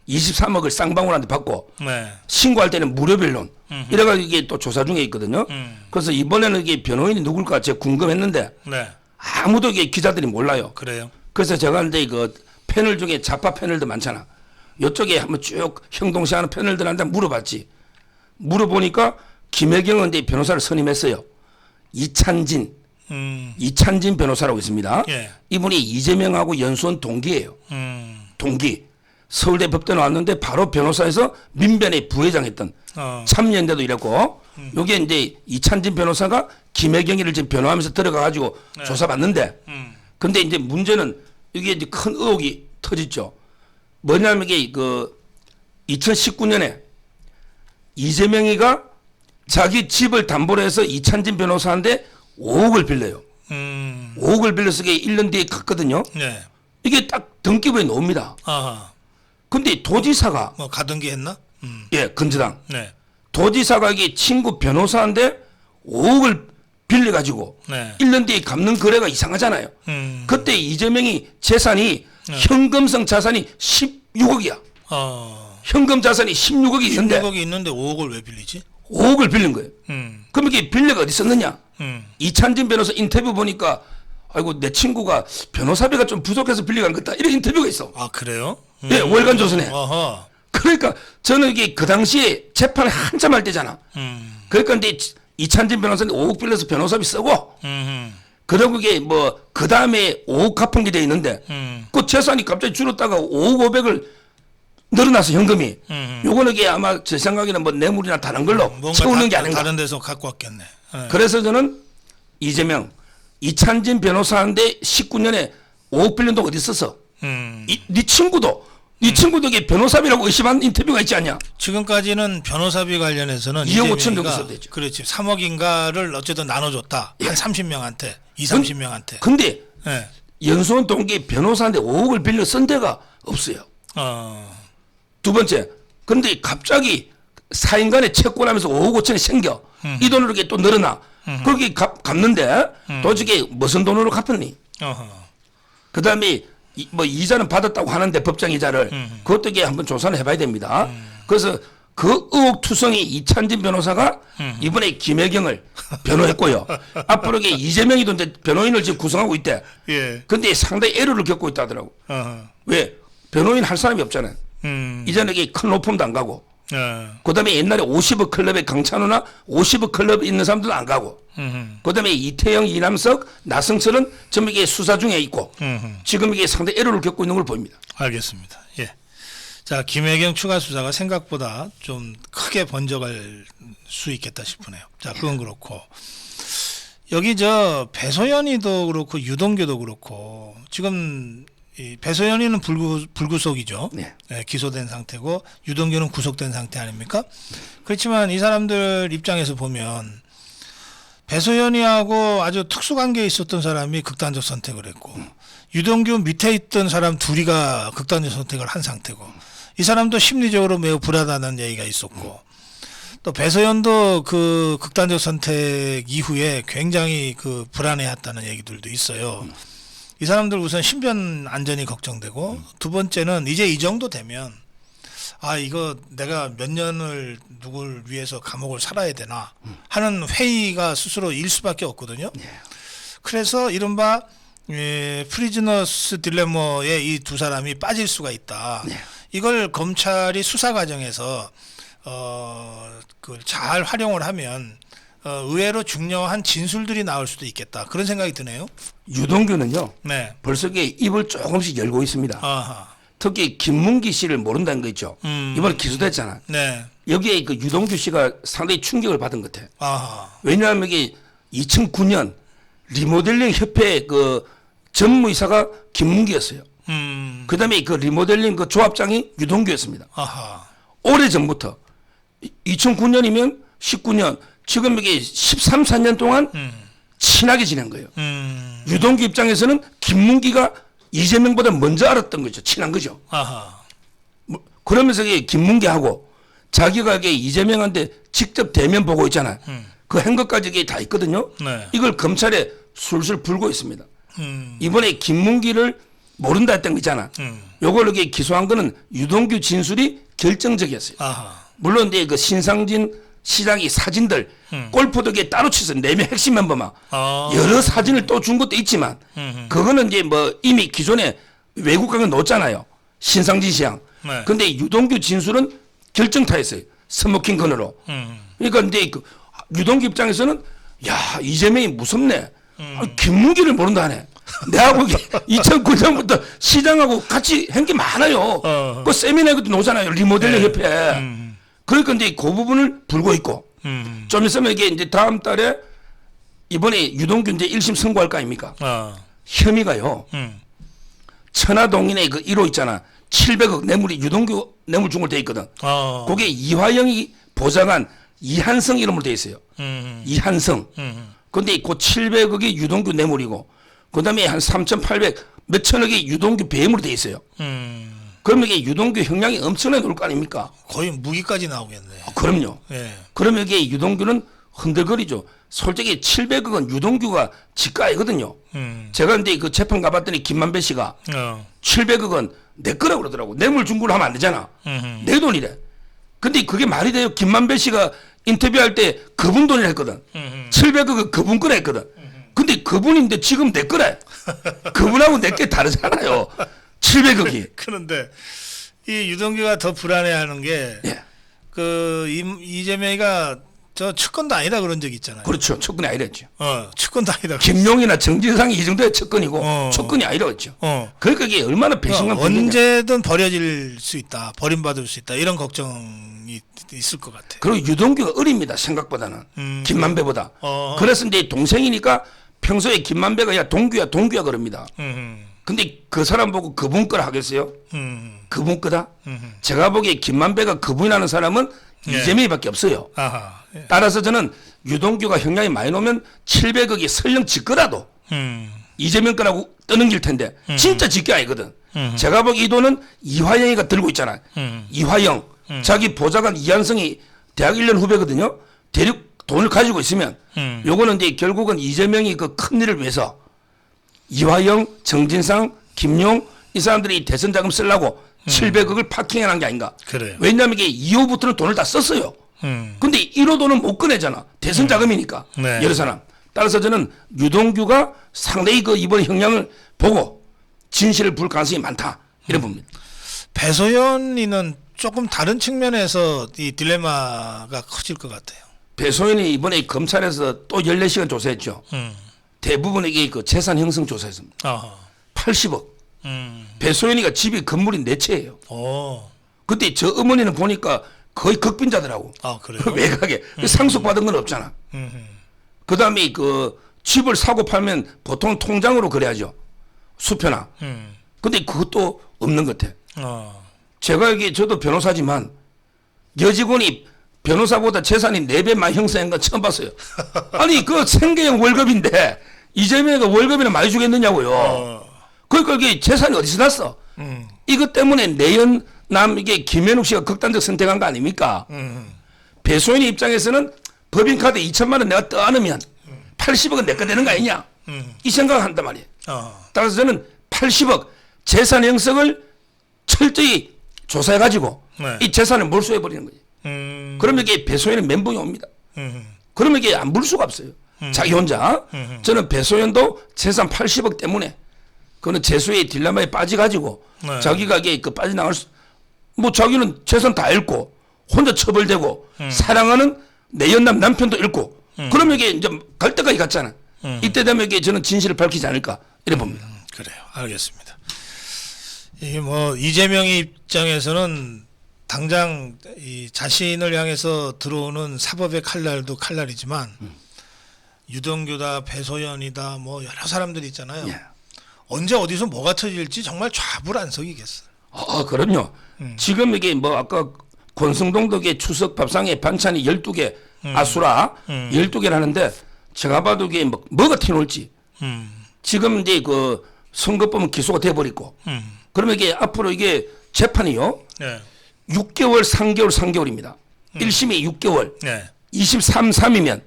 23억을 쌍방울한테 받고 네. 신고할 때는 무료 변론. 이래가지고 이게 또 조사 중에 있거든요. 그래서 이번에는 이게 변호인이 누굴까 제가 궁금했는데 네. 아무도 이게 기자들이 몰라요. 그래요. 그래서 제가 이제 그 패널 중에 좌파 패널도 많잖아. 이쪽에 한번 쭉 형동시하는 패널들한테 물어봤지. 물어보니까 김혜경은 이제 변호사를 선임했어요. 이찬진 변호사라고 있습니다. 예. 이분이 이재명하고 연수원 동기예요. 동기. 서울대 법대 나왔는데 바로 변호사에서 민변의 부회장했던 참여연대도 이랬고 여기에 이제 이찬진 변호사가 김혜경이를 지금 변호하면서 들어가가지고 네. 조사받는데 근데 이제 문제는 이게 이제 큰 의혹이 터졌죠. 뭐냐면 이게 그 2019년에 이재명이가 자기 집을 담보로 해서 이찬진 변호사한테 5억을 빌려요. 5억을 빌려서 이게 1년 뒤에 갔거든요. 네. 이게 딱 등기부에 나옵니다. 아하. 근데 도지사가 뭐 가등기 했나? 예, 건주당 네. 도지사가 이게 친구 변호사한테 5억을 빌려가지고 네. 1년 뒤에 갚는 거래가 이상하잖아요. 그때 이재명이 재산이 현금성 자산이 16억이야. 현금 자산이 16억이 있는데 16억이 있는데 5억을 왜 빌리지? 5억을 빌린 거예요. 그럼 이게 빌려가 어디 있었느냐? 이찬진 변호사 인터뷰 보니까 아이고 내 친구가 변호사비가 좀 부족해서 빌려간 것 같다. 이런 인터뷰가 있어. 아 그래요? 예, 월간 조선에. 어허. 그러니까 저는 이게 그 당시에 재판을 한참 할 때잖아. 그러니까 근데 이찬진 변호사는 5억 빌려서 변호사비 쓰고 그리고 이게 뭐 그 다음에 5억 갚은 게 돼 있는데 그 재산이 갑자기 줄었다가 5억 5백을 늘어나서 현금이 요거는 이게 아마 제 생각에는 뭐 뇌물이나 다른 걸로 뭔가 채우는 게 아닌가. 다른 데서 갖고 왔겠네. 네. 그래서 저는 이재명 이찬진 변호사한테 19년에 5억 빌린 돈 어디 있었어? 네 친구도 이게 변호사비라고 의심한 인터뷰가 있지 않냐? 지금까지는 변호사비 관련해서는 2억 5천 정도 이재명이가 썼대죠. 그렇지 3억인가를 어쨌든 나눠줬다. 한 30명한테 30명한테. 근데 네. 연수원 동기 변호사한테 5억을 빌려 쓴 데가 없어요. 두 번째, 근데 갑자기 사인간에 채권하면서 5억 5천이 생겨. 이 돈으로 이게 또 늘어나. 그렇게 갚는데 도저히 무슨 돈으로 갚았니? 그 다음에 뭐 이자는 받았다고 하는데 법정 이자를 그것도 이게 한번 조사를 해봐야 됩니다. 그래서 그 의혹 투성이 이찬진 변호사가 이번에 김혜경을 변호했고요. 앞으로 이게 이재명이도 이제 변호인을 지금 구성하고 있대. 예. 근데 상당히 애로를 겪고 있다더라고. 왜? 변호인 할 사람이 없잖아요. 이제는 이게 큰 로펌도 안 가고 그다음에 옛날에 50억 클럽에 강찬호나 50억 클럽에 있는 사람들은 안 가고. 그다음에 이태영, 이남석, 나성철은 전부 이게 수사 중에 있고 지금 이게 상당히 애로를 겪고 있는 걸 보입니다. 알겠습니다. 예. 자, 김혜경 추가 수사가 생각보다 좀 크게 번져갈 수 있겠다 싶으네요. 자, 그건 그렇고 여기 저 배소연이도 그렇고 유동규도 그렇고 지금 이 배소연이는 불구속이죠. 네. 네, 기소된 상태고 유동규는 구속된 상태 아닙니까? 그렇지만 이 사람들 입장에서 보면 배소연이하고 아주 특수관계에 있었던 사람이 극단적 선택을 했고 유동규 밑에 있던 사람 둘이가 극단적 선택을 한 상태고 이 사람도 심리적으로 매우 불안하다는 얘기가 있었고 또 배소연도 그 극단적 선택 이후에 굉장히 그 불안해했다는 얘기들도 있어요. 이 사람들 우선 신변 안전이 걱정되고 두 번째는 이제 이 정도 되면 아 이거 내가 몇 년을 누굴 위해서 감옥을 살아야 되나 하는 회의가 스스로 일 수밖에 없거든요. 그래서 이른바 프리즈너스 딜레마에 이 두 사람이 빠질 수가 있다. 이걸 검찰이 수사 과정에서 그 잘 활용을 하면 의외로 중요한 진술들이 나올 수도 있겠다. 그런 생각이 드네요. 유동규는요. 네. 벌써 이게 입을 조금씩 열고 있습니다. 아하. 특히 김문기 씨를 모른다는 거 있죠. 이번에 기소됐잖아. 네. 여기에 그 유동규 씨가 상당히 충격을 받은 것 같아. 아하. 왜냐하면 이게 2009년 리모델링 협회 그 전무이사가 김문기였어요. 그다음에 그 리모델링 그 조합장이 유동규였습니다. 아하. 오래 전부터 2009년이면 19년 지금 이게 13, 14년 동안 친하게 지낸 거예요. 유동규 입장에서는 김문기가 이재명보다 먼저 알았던 거죠. 친한 거죠. 아하. 뭐 그러면서 이게 김문기하고 자기가 이게 이재명한테 직접 대면 보고 있잖아요. 그 한 것까지 이게 다 있거든요. 네. 이걸 검찰에 술술 불고 있습니다. 이번에 김문기를 모른다 했던 거 있잖아. 요걸 이렇게 기소한 거는 유동규 진술이 결정적이었어요. 아하. 물론 이제 그 신상진 시장이 사진들 골프덕에 따로 치서 4명 핵심 멤버만 여러 사진을 또 준 것도 있지만 그거는 이제 뭐 이미 기존에 외국강에 놓았잖아요. 신상진 시장. 네. 근데 유동규 진술은 결정타였어요. 스모킹 건으로. 그러니까 이제 그 유동규 입장에서는 야 이재명이 무섭네. 김문기를 모른다 하네. 내하고 2009년부터 시장하고 같이 한 게 많아요. 그 세미나에도 놓잖아요. 리모델링 협회. 그러니까 이제 그 부분을 불고 있고 좀 있으면 이게 이제 다음 달에 이번에 유동규 이제 1심 선고할 거 아닙니까? 혐의가요. 천화동인의 그 1호 있잖아. 700억 뇌물이 유동규 뇌물 준 걸로 돼 있거든. 그게 이화영이 보장한 이한성 이름으로 돼 있어요. 이한성. 근데 그 700억이 유동규 뇌물이고 그다음에 한 3,800 몇천억이 유동규 배임으로 돼 있어요. 그러면 이게 유동규 형량이 엄청나게 높을 거 아닙니까? 거의 무기까지 나오겠네. 그럼요. 예. 그러면 이게 유동규는 흔들거리죠. 솔직히 700억은 유동규가 지가이거든요. 제가 근데 그 재판 가봤더니 김만배 씨가 700억은 내 거라고 그러더라고. 뇌물 준 걸로 하면 안 되잖아. 내 돈이래. 근데 그게 말이 돼요. 김만배 씨가 인터뷰할 때 그분 돈이라 했거든. 700억은 그분 거라 했거든. 근데 그분인데 지금 내 거래. 그분하고 내 게 다르잖아요. 700억이. 그런데 이 유동규가 더 불안해하는 게 예. 그 이재명이가 저 측근도 아니다 그런 적 있잖아요. 그렇죠. 측근이 아니랬죠. 측근도 아니다. 김용이나 정진상이 이 정도의 측근이고 측근이 아니랬죠. 그러니까 이게 얼마나 배신감 언제든 버려질 수 있다. 버림받을 수 있다. 이런 걱정이 있을 것 같아요. 그리고 유동규가 어립니다. 생각보다는. 김만배보다. 그래서 이제 동생이니까 평소에 김만배가 야 동규야 그럽니다. 근데 그 사람 보고 그분 거라 하겠어요? 그분 거다? 제가 보기에 김만배가 그분이라는 사람은 이재명이밖에 없어요. 아하. 예. 따라서 저는 유동규가 형량이 많이 나오면 700억이 설령 짓거라도 이재명 거라고 떠넘길 텐데 진짜 짓게 아니거든. 제가 보기 이 돈은 이화영이가 들고 있잖아. 이화영. 자기 보좌관 이한성이 대학 1년 후배거든요. 대륙 돈을 가지고 있으면 요거는 이제 결국은 이재명이 그 큰 일을 위해서 이화영, 정진상, 김용 이 사람들이 대선 자금 쓰려고 700억을 파킹해 놓은 게 아닌가. 그래요. 왜냐하면 이게 2호부터는 돈을 다 썼어요. 근데 1호도는 못 꺼내잖아. 대선 자금이니까. 네. 여러 사람. 따라서 저는 유동규가 상당히 그 이번 형량을 보고 진실을 부를 가능성이 많다. 이런 봅니다. 배소연이는 조금 다른 측면에서 이 딜레마가 커질 것 같아요. 배소연이 이번에 검찰에서 또 14시간 조사했죠. 음. 대부분에게 그 재산 형성 조사했습니다. 어. 80억. 배소연이가 집이 건물이 4채예요. 오. 그때 저 어머니는 보니까 거의 극빈자더라고. 아, 그래요? 외곽에. 상속받은 건 없잖아. 그 다음에 그 집을 사고 팔면 보통 통장으로 그래야죠. 수표나. 근데 그것도 없는 것 같아. 어. 제가 여기 저도 변호사지만 여직원이 변호사보다 재산이 4배 많이 형성한 건 처음 봤어요. 아니 그 생계형 월급인데 이재명이가 월급이나 많이 주겠느냐고요. 그러니까 이게 재산이 어디서 났어? 이것 때문에 내연남 이게 김현욱 씨가 극단적 선택한 거 아닙니까? 배소연이 입장에서는 법인카드 2천만 원 내가 떠안으면 80억은 내거 되는 거 아니냐? 이 생각을 한단 말이에요. 따라서 저는 80억 재산 형성을 철저히 조사해가지고 네. 이 재산을 몰수해버리는 거지. 그러면 이게 배소연은 멘붕이 옵니다. 그러면 이게 안 물 수가 없어요. 자기 혼자. 저는 배소연도 재산 80억 때문에 그거는 재수의 딜레마에 빠져가지고 네. 자기가 이게 그 빠져나갈 수, 뭐 자기는 재산 다 잃고 혼자 처벌되고 사랑하는 내연남 남편도 잃고 그러면 이게 이제 갈 때까지 갔잖아. 이때 되면 이게 저는 진실을 밝히지 않을까 이래 봅니다. 그래요. 알겠습니다. 이게 뭐 이재명 입장에서는 당장 이 자신을 향해서 들어오는 사법의 칼날도 칼날이지만 유동규다 배소연이다 뭐 여러 사람들이 있잖아요. 예. 언제 어디서 뭐가 터질지 정말 좌불안석이겠어요. 그럼요. 지금 이게 뭐 아까 권성동덕의 추석 밥상에 반찬이 12개 아수라 12개라는데 제가 봐도 이게 뭐가 튀어나올지 지금 이제 그 선거법은 기소가 돼버리고 그러면 이게 앞으로 이게 재판이요. 네. 6개월, 3개월, 3개월입니다. 1심이 6개월, 네. 23, 3이면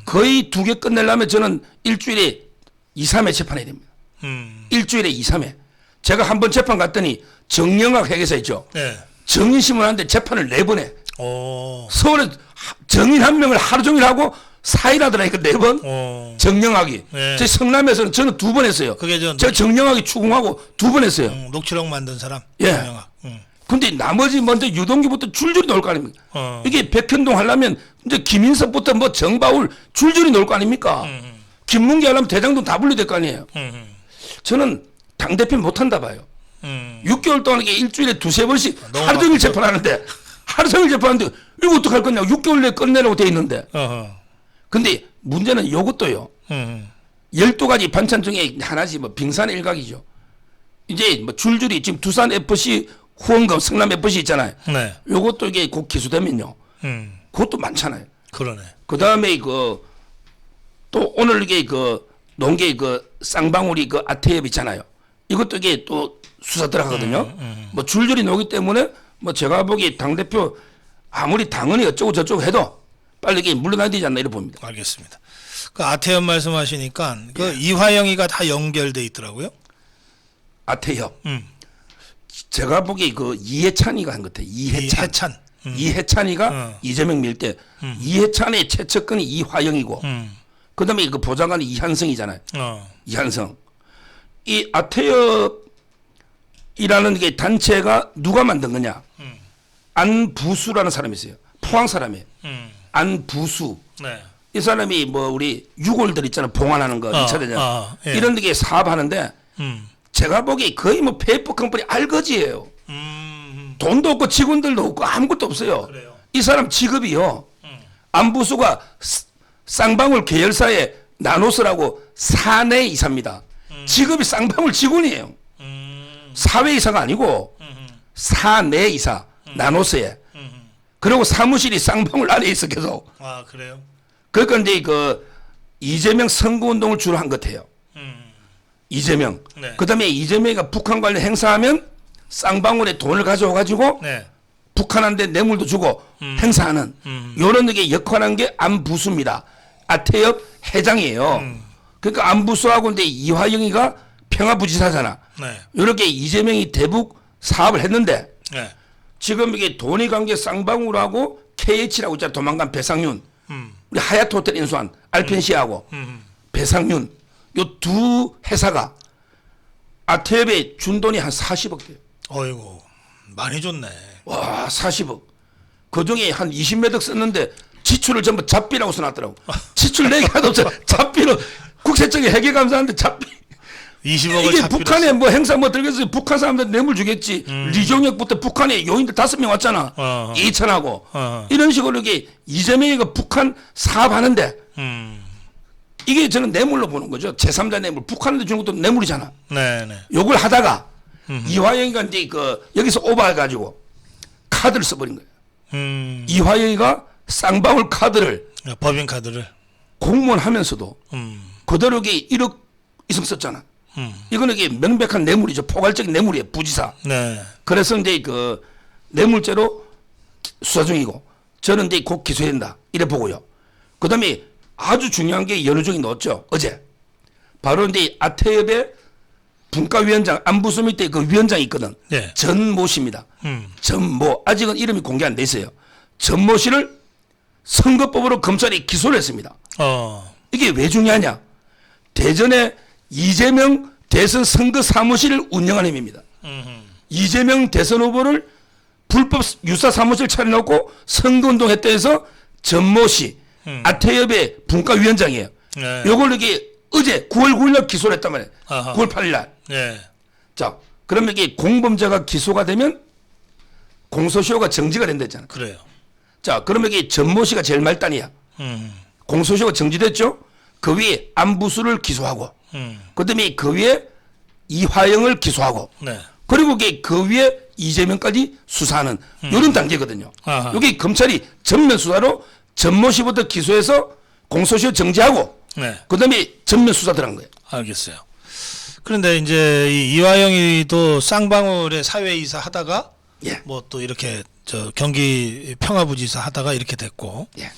거의 2개 끝내려면 저는 일주일에 2, 3회 재판해야 됩니다. 일주일에 2, 3회. 제가 한 번 재판 갔더니 정영학 회계사 있죠. 네. 정인심을 하는데 재판을 4번 해. 오. 서울에 정인 한 명을 하루 종일 하고 4일 하더라니까 4번. 오. 정영학이. 네. 제 성남에서는 저는 2번 했어요. 그게 제가 정영학이 추궁하고 2번 했어요. 녹취록 만든 사람. 예. 정영학. 근데 나머지 먼저 유동규부터 줄줄이 나올 거 아닙니까? 이게 백현동 하려면 이제 김인석부터 뭐 정바울 줄줄이 나올 거 아닙니까? 김문기 하려면 대장동 다 불러야 될 거 아니에요? 저는 당대표 못한다 봐요. 6개월 동안 이게 일주일에 2-3번씩 너무 하루 종일 바쁘죠. 재판하는데 하루 종일 재판하는데 이거 어떡할 거냐고 6개월 내에 끝내라고 돼 있는데 어허. 근데 문제는 이것도요. 12가지 반찬 중에 하나씩 뭐 빙산의 일각이죠. 이제 뭐 줄줄이 지금 두산 FC 후원금 성남 FC 있잖아요. 네. 요것도 이게 곧 기소되면요. 그것도 많잖아요. 그러네. 그 다음에 그 또 오늘 이게 그 농계 그 쌍방울이 그 아태엽 있잖아요. 이것도 이게 또 수사 들어가거든요. 뭐 줄줄이 나오기 때문에 뭐 제가 보기에 당대표 아무리 당헌이 어쩌고 저쩌고 해도 빨리 이게 물러나야 되지 않나 이렇게 봅니다. 알겠습니다. 그 아태현 말씀하시니까 그 이화영이가 다 연결돼 있더라고요. 아태엽. 제가 보기에 그 이해찬이가 한 것 같아요. 이해찬. 이해찬이가 이재명 밀 때 이해찬의 최측근이 이화영이고 그 다음에 그 보좌관이 이한성이잖아요. 이한성. 이 아태엽이라는 게 단체가 누가 만든 거냐. 안부수라는 사람이 있어요. 포항 사람이에요. 안부수. 네. 이 사람이 뭐 우리 유골들 있잖아요. 봉안하는 거. 2차 대전. 예. 이런 데 사업하는데 제가 보기에 거의 뭐 페이퍼 컴퍼니 알거지예요. 돈도 없고 직원들도 없고 아무것도 없어요. 그래요. 이 사람 직업이요. 안부수가 쌍방울 계열사의 나노스라고 사내 이사입니다. 직업이 쌍방울 직원이에요. 사회 이사가 아니고 사내 이사 나노스에. 그리고 사무실이 쌍방울 안에 있어 계속. 아, 그래요? 그러니까 이제 그 이재명 선거운동을 주로 한 것 같아요. 이재명. 네. 그다음에 이재명이가 북한 관련 행사하면 쌍방울에 돈을 가져와가지고 네. 북한한테 뇌물도 주고 행사하는 이런 게 역할한 게 안부수입니다. 아태엽 회장이에요. 그러니까 안부수하고 근데 이화영이가 평화부지사잖아. 네. 이렇게 이재명이 대북 사업을 했는데 네. 지금 이게 돈이 간 게 쌍방울하고 KH라고 있잖아. 도망간 배상윤. 우리 하얏트 호텔 인수한 알펜시아하고 배상윤. 요 두 회사가 아태엽에 준 돈이 한 40억 돼요. 어이구, 많이 줬네. 와 40억. 그 중에 한 20몇 억 썼는데 지출을 전부 잡비라고 써놨더라고. 지출 내기 하도 없어. 잡비로 국세청에 회계감사하는데 잡비. 20억을 이게 북한에 뭐 행사 뭐 들겠어요. 북한 사람들 뇌물 주겠지. 리종혁부터 북한에 요인들 5명 왔잖아. 이천하고 이런 식으로 이게 이재명이가 북한 사업하는데 이게 저는 뇌물로 보는 거죠. 제3자 뇌물. 북한한테 주는 것도 뇌물이잖아. 네네. 요걸 하다가 이화영이가 이제 그 여기서 오버해가지고 카드를 써버린 거예요. 이화영이가 쌍방울 카드를 법인카드를. 공무원 하면서도 그대로 이게 1억 이상 썼잖아. 이거는 이게 명백한 뇌물이죠. 포괄적인 뇌물이에요. 부지사. 네. 그래서 이제 그 뇌물죄로 수사 중이고 저는 이제 곧 기소해야 된다. 이래 보고요. 그 다음에 아주 중요한 게 연루정이 넣었죠. 어제. 바로 이제 아태협의 분과위원장 안부수 밑에 그 위원장이 있거든. 네. 전모 씨입니다. 전모. 아직은 이름이 공개 안 돼 있어요. 전모 씨를 선거법으로 검찰이 기소를 했습니다. 이게 왜 중요하냐. 대전에 이재명 대선 선거 사무실을 운영한 힘입니다. 이재명 대선 후보를 불법 유사 사무실 차려놓고 선거운동했다 해서 전모 씨 아태협의 분과위원장이에요. 네. 요걸 이게 어제 9월 9일날 기소를 했단 말이에요. 아하. 9월 8일날. 네. 자, 그러면 이게 공범죄가 기소가 되면 공소시효가 정지가 된다잖아. 그래요. 자, 그러면 이게 전모 씨가 제일 말단이야. 공소시효가 정지됐죠. 그 위에 안부수를 기소하고, 그다음에 그 위에 이화영을 기소하고, 네. 그리고 그 위에 이재명까지 수사하는 이런 단계거든요. 아하. 여기 검찰이 전면 수사로 전모 씨부터 기소해서 공소시효 정지하고, 네. 그다음에 전면 수사 들어간 거예요. 알겠어요. 그런데 이제 이 이화영이도 쌍방울의 사회이사 하다가 예. 뭐 또 이렇게 저 경기 평화부지사 하다가 이렇게 됐고 예.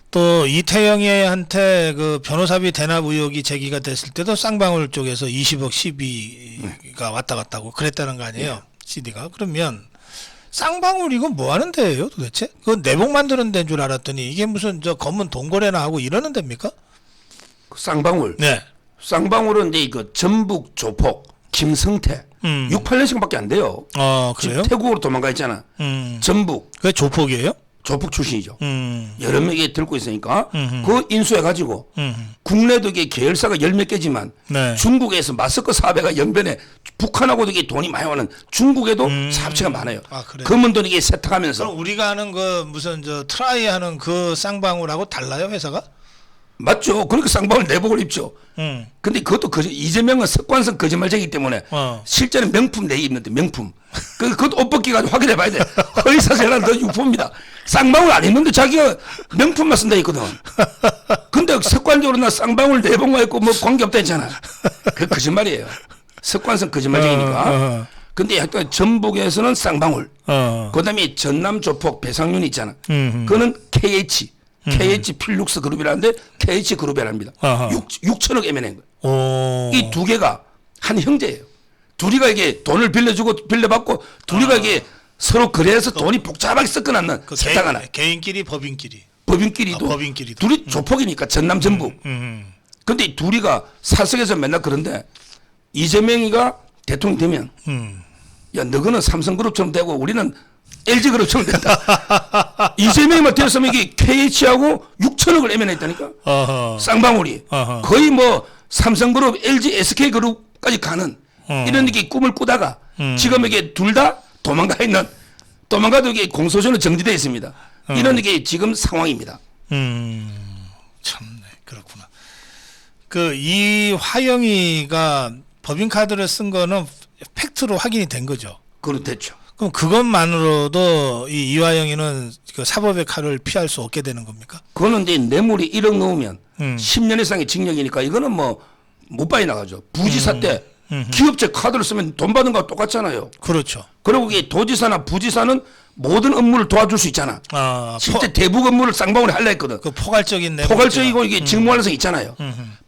또 이태영이한테 그 변호사비 대납 의혹이 제기가 됐을 때도 쌍방울 쪽에서 20억 시비가 왔다 갔다 하고 그랬다는 거 아니에요. CD가. 그러면 쌍방울 이건 뭐 하는 데예요 도대체? 그건 내복 만드는 데인 줄 알았더니 이게 무슨 저 검은 동거래나 하고 이러는 데입니까? 그 쌍방울. 네. 쌍방울은 이제 그 전북 조폭 김성태 6, 8년씩밖에 안 돼요. 그래요? 지금 태국으로 도망가 있잖아. 전북 그게 조폭이에요? 조폭 출신이죠. 여러 명이 들고 있으니까 그 인수해가지고 음. 국내도 이게 계열사가 열 몇 개지만 네. 중국에서 마스크 사업회가 연변에 북한하고도 이게 돈이 많이 오는 중국에도 사업체가 많아요. 아, 그래요? 검은 돈 이게 세탁하면서 그럼 우리가 하는 그 무슨 저 트라이 하는 그 쌍방울하고 달라요 회사가? 맞죠. 그러니까 쌍방울 내복을 입죠. 근데 그것도 이재명은 습관성 거짓말쟁이기 때문에 실제는 명품 내 입는데 명품. 그것도 옷 벗기 가지고 확인해 봐야 돼. 허위사실은 더 유포입니다. 쌍방울 안 입는데 자기가 명품만 쓴다 했거든. 근데 습관적으로 나 쌍방울 내복만 입고 뭐 관계없다 했잖아. 그 거짓말이에요. 습관성 거짓말쟁이니까. 근데 하여튼 전북에서는 쌍방울. 그다음에 전남 조폭 배상윤이 있잖아. 그거는 KH. KH 필룩스 그룹이라는데 KH 그룹이랍니다. 6천억 M&A 거예요. 이 두 개가 한 형제예요. 둘이가 이게 돈을 빌려주고 빌려받고 둘이가 이게 서로 거래해서 돈이 복잡하게 섞어놨는 그 세탁 하나. 개인끼리 법인끼리. 법인끼리도 법인끼리도. 둘이 조폭이니까 전남 전북. 근데 이 둘이가 사석에서 맨날 그런데 이재명이가 대통령 되면 야 너거는 삼성그룹처럼 되고 우리는 LG그룹처럼 된다. 이재명이만 되었으면 이게 KH하고 6천억을 애면했다니까. 쌍방울이. 거의 뭐 삼성그룹, LG, SK그룹까지 가는 이런 이게 꿈을 꾸다가 지금 이게 둘 다 도망가 있는 도망가도 이게 공소시효는 정지되어 있습니다. 이런 이게 지금 상황입니다. 참네 그렇구나. 그 이화영이가 법인카드를 쓴 거는 팩트로 확인이 된 거죠. 그렇겠죠. 그럼 그것만으로도 이 이화영이는 그 사법의 칼을 피할 수 없게 되는 겁니까? 그거는 이제 뇌물이 1억 넘으면 10년 이상의 징역이니까 이거는 뭐 못 빠이 나가죠. 부지사 때 기업체 카드를 쓰면 돈 받는 거와 똑같잖아요. 그렇죠. 그리고 이게 도지사나 부지사는 모든 업무를 도와줄 수 있잖아. 실제 대북 업무를 쌍방울이 하려 했거든. 그 포괄적인 내용. 포괄적이고 이게 직무활성이 있잖아요.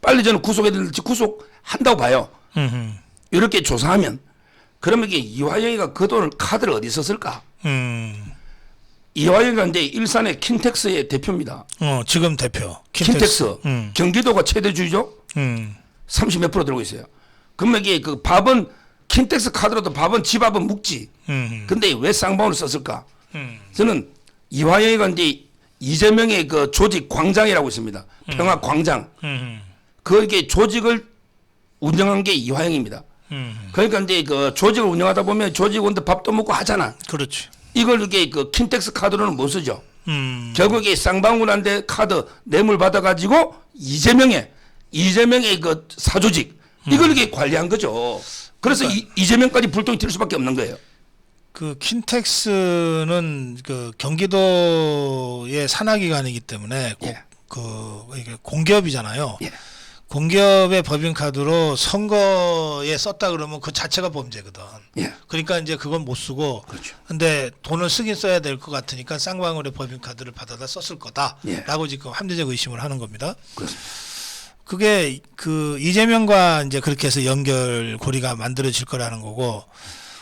빨리 저는 구속해야 될지 구속한다고 봐요. 이렇게 조사하면 그러면 이게 이화영이가 그 돈을 카드를 어디서 쓸까? 이화영이가 이제 일산의 킨텍스의 대표입니다. 지금 대표. 킨텍스. 경기도가 최대 주주죠. 30몇 프로 들고 있어요. 그러면 이게 그 밥은 킨텍스 카드로도 밥은 집 앞은 묵지. 근데 왜 쌍방울을 썼을까? 저는 이화영이가 이제 이재명의 그 조직 광장이라고 있습니다. 평화 광장. 그게 조직을 운영한 게 이화영입니다. 그러니까 이제 그 조직을 운영하다 보면 조직원들 밥도 먹고 하잖아. 그렇지. 이걸 이렇게 그 킨텍스 카드로는 못 쓰죠. 결국에 쌍방울한테 카드 뇌물 받아가지고 이재명의 그 사조직 이걸 이렇게 관리한 거죠. 그래서 이재명까지 불똥이 튈 수밖에 없는 거예요. 그 킨텍스는 그 경기도의 산하기관이기 때문에 이게 공기업이잖아요. 예. 공기업의 법인카드로 선거에 썼다 그러면 그 자체가 범죄거든. 예. 그러니까 이제 그건 못 쓰고. 그렇죠. 근데 돈을 쓰긴 써야 될 것 같으니까 쌍방울의 법인카드를 받아다 썼을 거다라고 지금 합리적 의심을 하는 겁니다. 그렇습니다. 그게 그 이재명과 이제 그렇게 해서 연결고리가 만들어질 거라는 거고,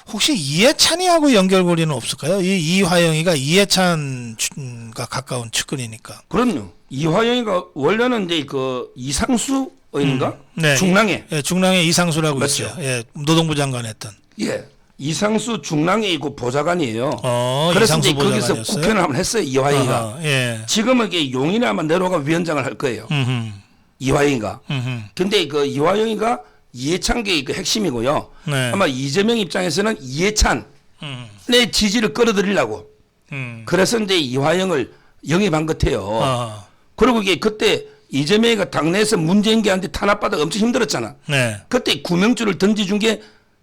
혹시 이해찬이하고 연결고리는 없을까요? 이 이화영이가 이해찬과 가까운 측근이니까. 그럼요. 이화영이가 원래는 이제 그 이상수 의원인가? 네. 중랑회. 예, 중랑회 이상수라고 맞죠? 있어요. 예, 노동부 장관 했던. 예. 이상수 중랑회 그 보좌관이에요. 그래서 이상수 이제 거기서 보좌관이었어요? 국회의원을 한번 했어요. 이화영이가. 아하, 예. 지금은 이게 용인에 아마 내려가 위원장을 할 거예요. 이화영이가. 근데 그 이화영이가 이해찬계 그 핵심이고요. 네. 아마 이재명 입장에서는 이해찬의 지지를 끌어들이려고. 그래서 이제 이화영을 영입한 것 같아요. 아, 그리고 이게 그때 이재명이가 당내에서 문재인계한테 탄압받아 엄청 힘들었잖아. 네. 그때 구명줄을 던져준 게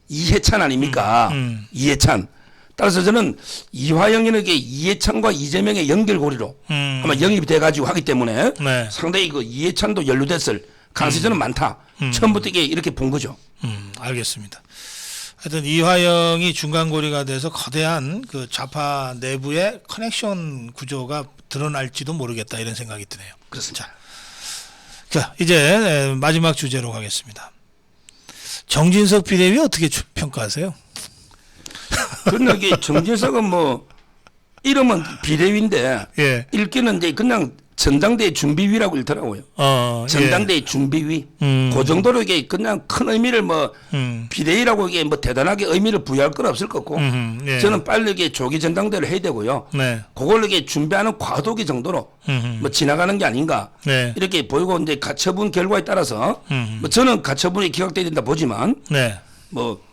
이해찬 아닙니까? 이해찬. 따라서 저는 이화영에게 이해찬과 이재명의 연결고리로 아마 영입이 돼가지고 하기 때문에 네. 상당히 그 이해찬도 연루됐을 가능성이 저는 많다. 처음부터 이렇게 본 거죠. 알겠습니다. 하여튼 이화영이 중간고리가 돼서 거대한 그 좌파 내부의 커넥션 구조가 드러날지도 모르겠다 이런 생각이 드네요. 그렇습니다. 자, 이제 마지막 주제로 가겠습니다. 정진석 비대위 어떻게 평가하세요? 그런데 이게 정진석은 뭐 이름은 비대위인데 예. 읽기는 이제 그냥 전당대회 준비위라고 읽더라고요. 전당대회 준비위. 그 정도로 이게 그냥 큰 의미를 뭐 비대위라고 이게 뭐 대단하게 의미를 부여할 건 없을 것 같고 예. 저는 빨리 이게 조기 전당대회를 해야 되고요. 네. 그걸 이게 준비하는 과도기 정도로 뭐 지나가는 게 아닌가 네. 이렇게 보이고 이제 가처분 결과에 따라서 뭐 저는 가처분이 기각돼야 된다 보지만 네. 뭐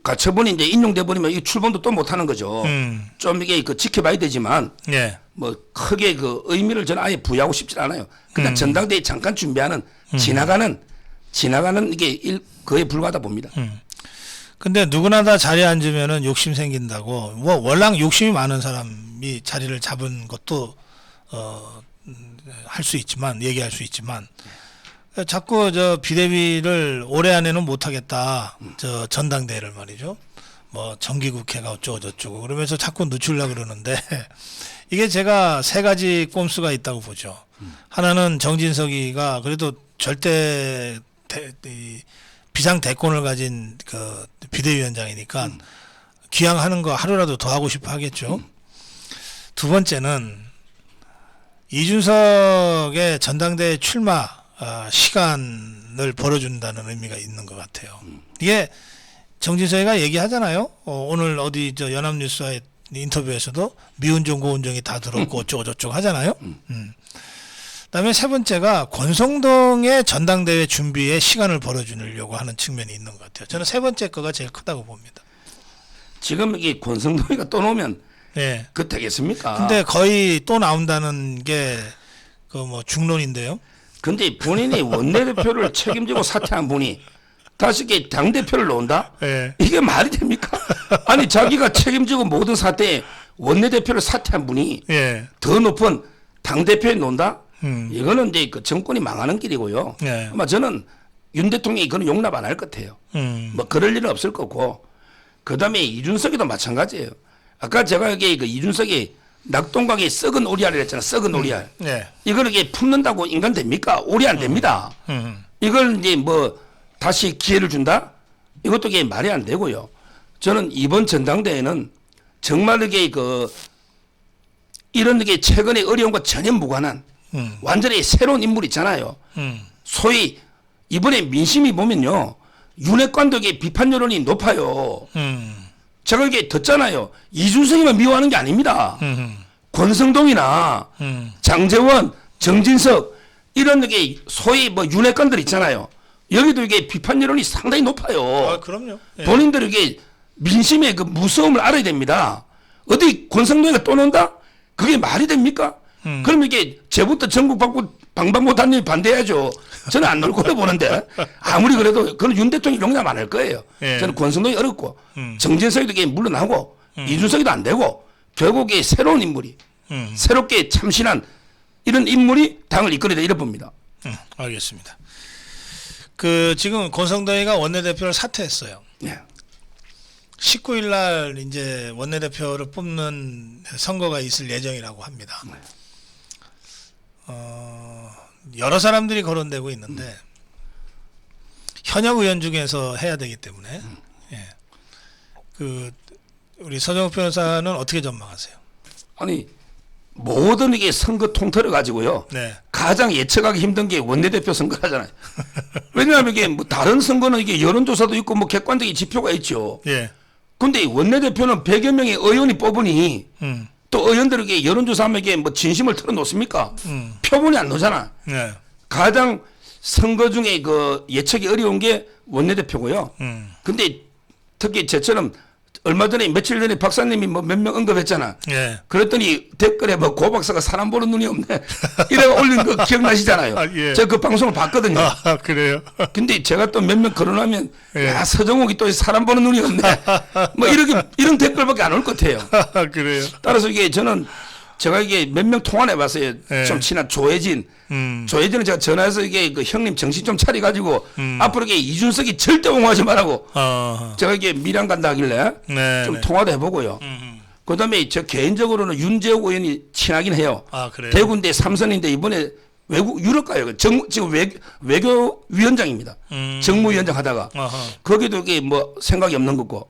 가처분이 이제 인용돼 버리면 이 출범도 또 못 하는 거죠. 좀 이게 그 지켜봐야 되지만 예. 뭐 크게 그 의미를 저는 아예 부여하고 싶지 않아요. 그냥 전당대회 잠깐 준비하는 지나가는 이게 그에 불과하다 봅니다. 근데 누구나 다 자리에 앉으면은 욕심 생긴다고. 뭐 월랑 욕심이 많은 사람이 자리를 잡은 것도 할 수 있지만 얘기할 수 있지만 자꾸 저 비대위를 올해 안에는 못 하겠다. 저 전당대회를 말이죠. 뭐 정기국회가 어쩌고 저쩌고 그러면서 자꾸 늦추려고 그러는데 이게 제가 세 가지 꼼수가 있다고 보죠. 하나는 정진석이가 그래도 절대 비상 대권을 가진 그 비대위원장이니까 기왕하는 거 하루라도 더 하고 싶어 하겠죠. 두 번째는 이준석의 전당대회 출마 시간을 벌어준다는 의미가 있는 것 같아요. 이게 정진석이가 얘기하잖아요. 오늘 어디 저 연합뉴스와의 인터뷰에서도 미운정 고운정이 다 들었고 어쩌고 저쩌고 하잖아요. 그다음에 세 번째가 권성동의 전당대회 준비에 시간을 벌어주려고 하는 측면이 있는 것 같아요. 저는 세 번째 거가 제일 크다고 봅니다. 지금 이게 권성동이가 또 나오면 네. 그 되겠습니까? 근데 거의 또 나온다는 게 그 뭐 중론인데요. 근데 본인이 원내대표를 책임지고 사퇴한 분이 다시 이게 당대표를 놓은다? 네. 이게 말이 됩니까? 아니 자기가 책임지고 모든 사태에 원내대표를 사퇴한 분이 예. 더 높은 당대표에 놓는다? 이거는 이제 그 정권이 망하는 길이고요. 예. 아마 저는 윤 대통령이 그건 용납 안 할 것 같아요. 뭐 그럴 일은 없을 거고 그다음에 이준석이도 마찬가지예요. 아까 제가 여기 그 이준석이 낙동강에 썩은 오리알을 했잖아. 썩은 오리알. 네. 이걸 이게 품는다고 인간 됩니까? 오리 안 됩니다. 이걸 이제 뭐 다시 기회를 준다? 이것도 이게 말이 안 되고요. 저는 이번 전당대회는 정말 이게 그 이런 게 최근의 어려움과 전혀 무관한 완전히 새로운 인물 있잖아요. 소위 이번에 민심이 보면요. 윤핵관도 이게 비판 여론이 높아요. 음. 제가 이게 듣잖아요. 이준석이만 미워하는 게 아닙니다. 권성동이나 장제원, 정진석 이런 게 소위 뭐 윤핵관들 있잖아요. 여기도 이게 비판 여론이 상당히 높아요. 아, 그럼요. 예. 본인들이 이게 민심의 그 무서움을 알아야 됩니다. 어디 권성동이가 또 논다? 그게 말이 됩니까? 그럼 이게 제부터 전국 방방곡곡단님이 반대해야죠. 저는 안 놀 거로 보는데 아무리 그래도 그건 윤 대통령이 용납 안 할 거예요. 예. 저는 권성동이 어렵고 정진석이도 이게 물러나고 이준석이도 안 되고 결국 이 새로운 인물이 새롭게 참신한 이런 인물이 당을 이끌어야 이래 봅니다. 알겠습니다. 그 지금 권성동이가 원내대표를 사퇴했어요. 네. 19일 날 이제 원내대표를 뽑는 선거가 있을 예정이라고 합니다. 여러 사람들이 거론되고 있는데 현역 의원 중에서 해야 되기 때문에 예. 그 우리 서정욱 변호사는 어떻게 전망하세요? 아니 모든 이게 선거 통틀어 가지고요. 네. 가장 예측하기 힘든 게 원내대표 선거라잖아요. 왜냐하면 이게 뭐 다른 선거는 이게 여론조사도 있고 뭐 객관적인 지표가 있죠. 예. 근데 이 원내대표는 100여 명의 의원이 뽑으니 음. 또 의원들에게 여론조사하면 이게 뭐 진심을 털어놓습니까? 표본이 안 나오잖아. 네. 가장 선거 중에 그 예측이 어려운 게 원내대표고요. 근데 특히 저처럼 얼마 전에 며칠 전에 박사님이 뭐 몇 명 언급했잖아. 예. 그랬더니 댓글에 뭐 고 박사가 사람 보는 눈이 없네. 이래 올린 거 기억나시잖아요. 아, 예. 제가 그 방송을 봤거든요. 아, 그래요? 근데 제가 또 몇 명 거론하면 예. 야 서정욱이 또 사람 보는 눈이 없네. 뭐 이런 댓글밖에 안 올 것 같아요. 그래요? 따라서 이게 저는 제가 이게 몇 명 통화해 봤어요. 예. 좀 친한 조혜진. 조혜진은 제가 전화해서 이게 그 형님 정신 좀 차려가지고 앞으로 이게 이준석이 절대 옹호하지 말라고 제가 이게 미량 간다 하길래 네. 좀 통화도 해보고요. 그다음에 저 개인적으로는 윤재욱 의원이 친하긴 해요. 아, 그래요? 대구인데 삼선인데 이번에 외국 유럽 가요. 지금 외교위원장입니다. 정무위원장 하다가 어허. 거기도 이게 뭐 생각이 없는 거고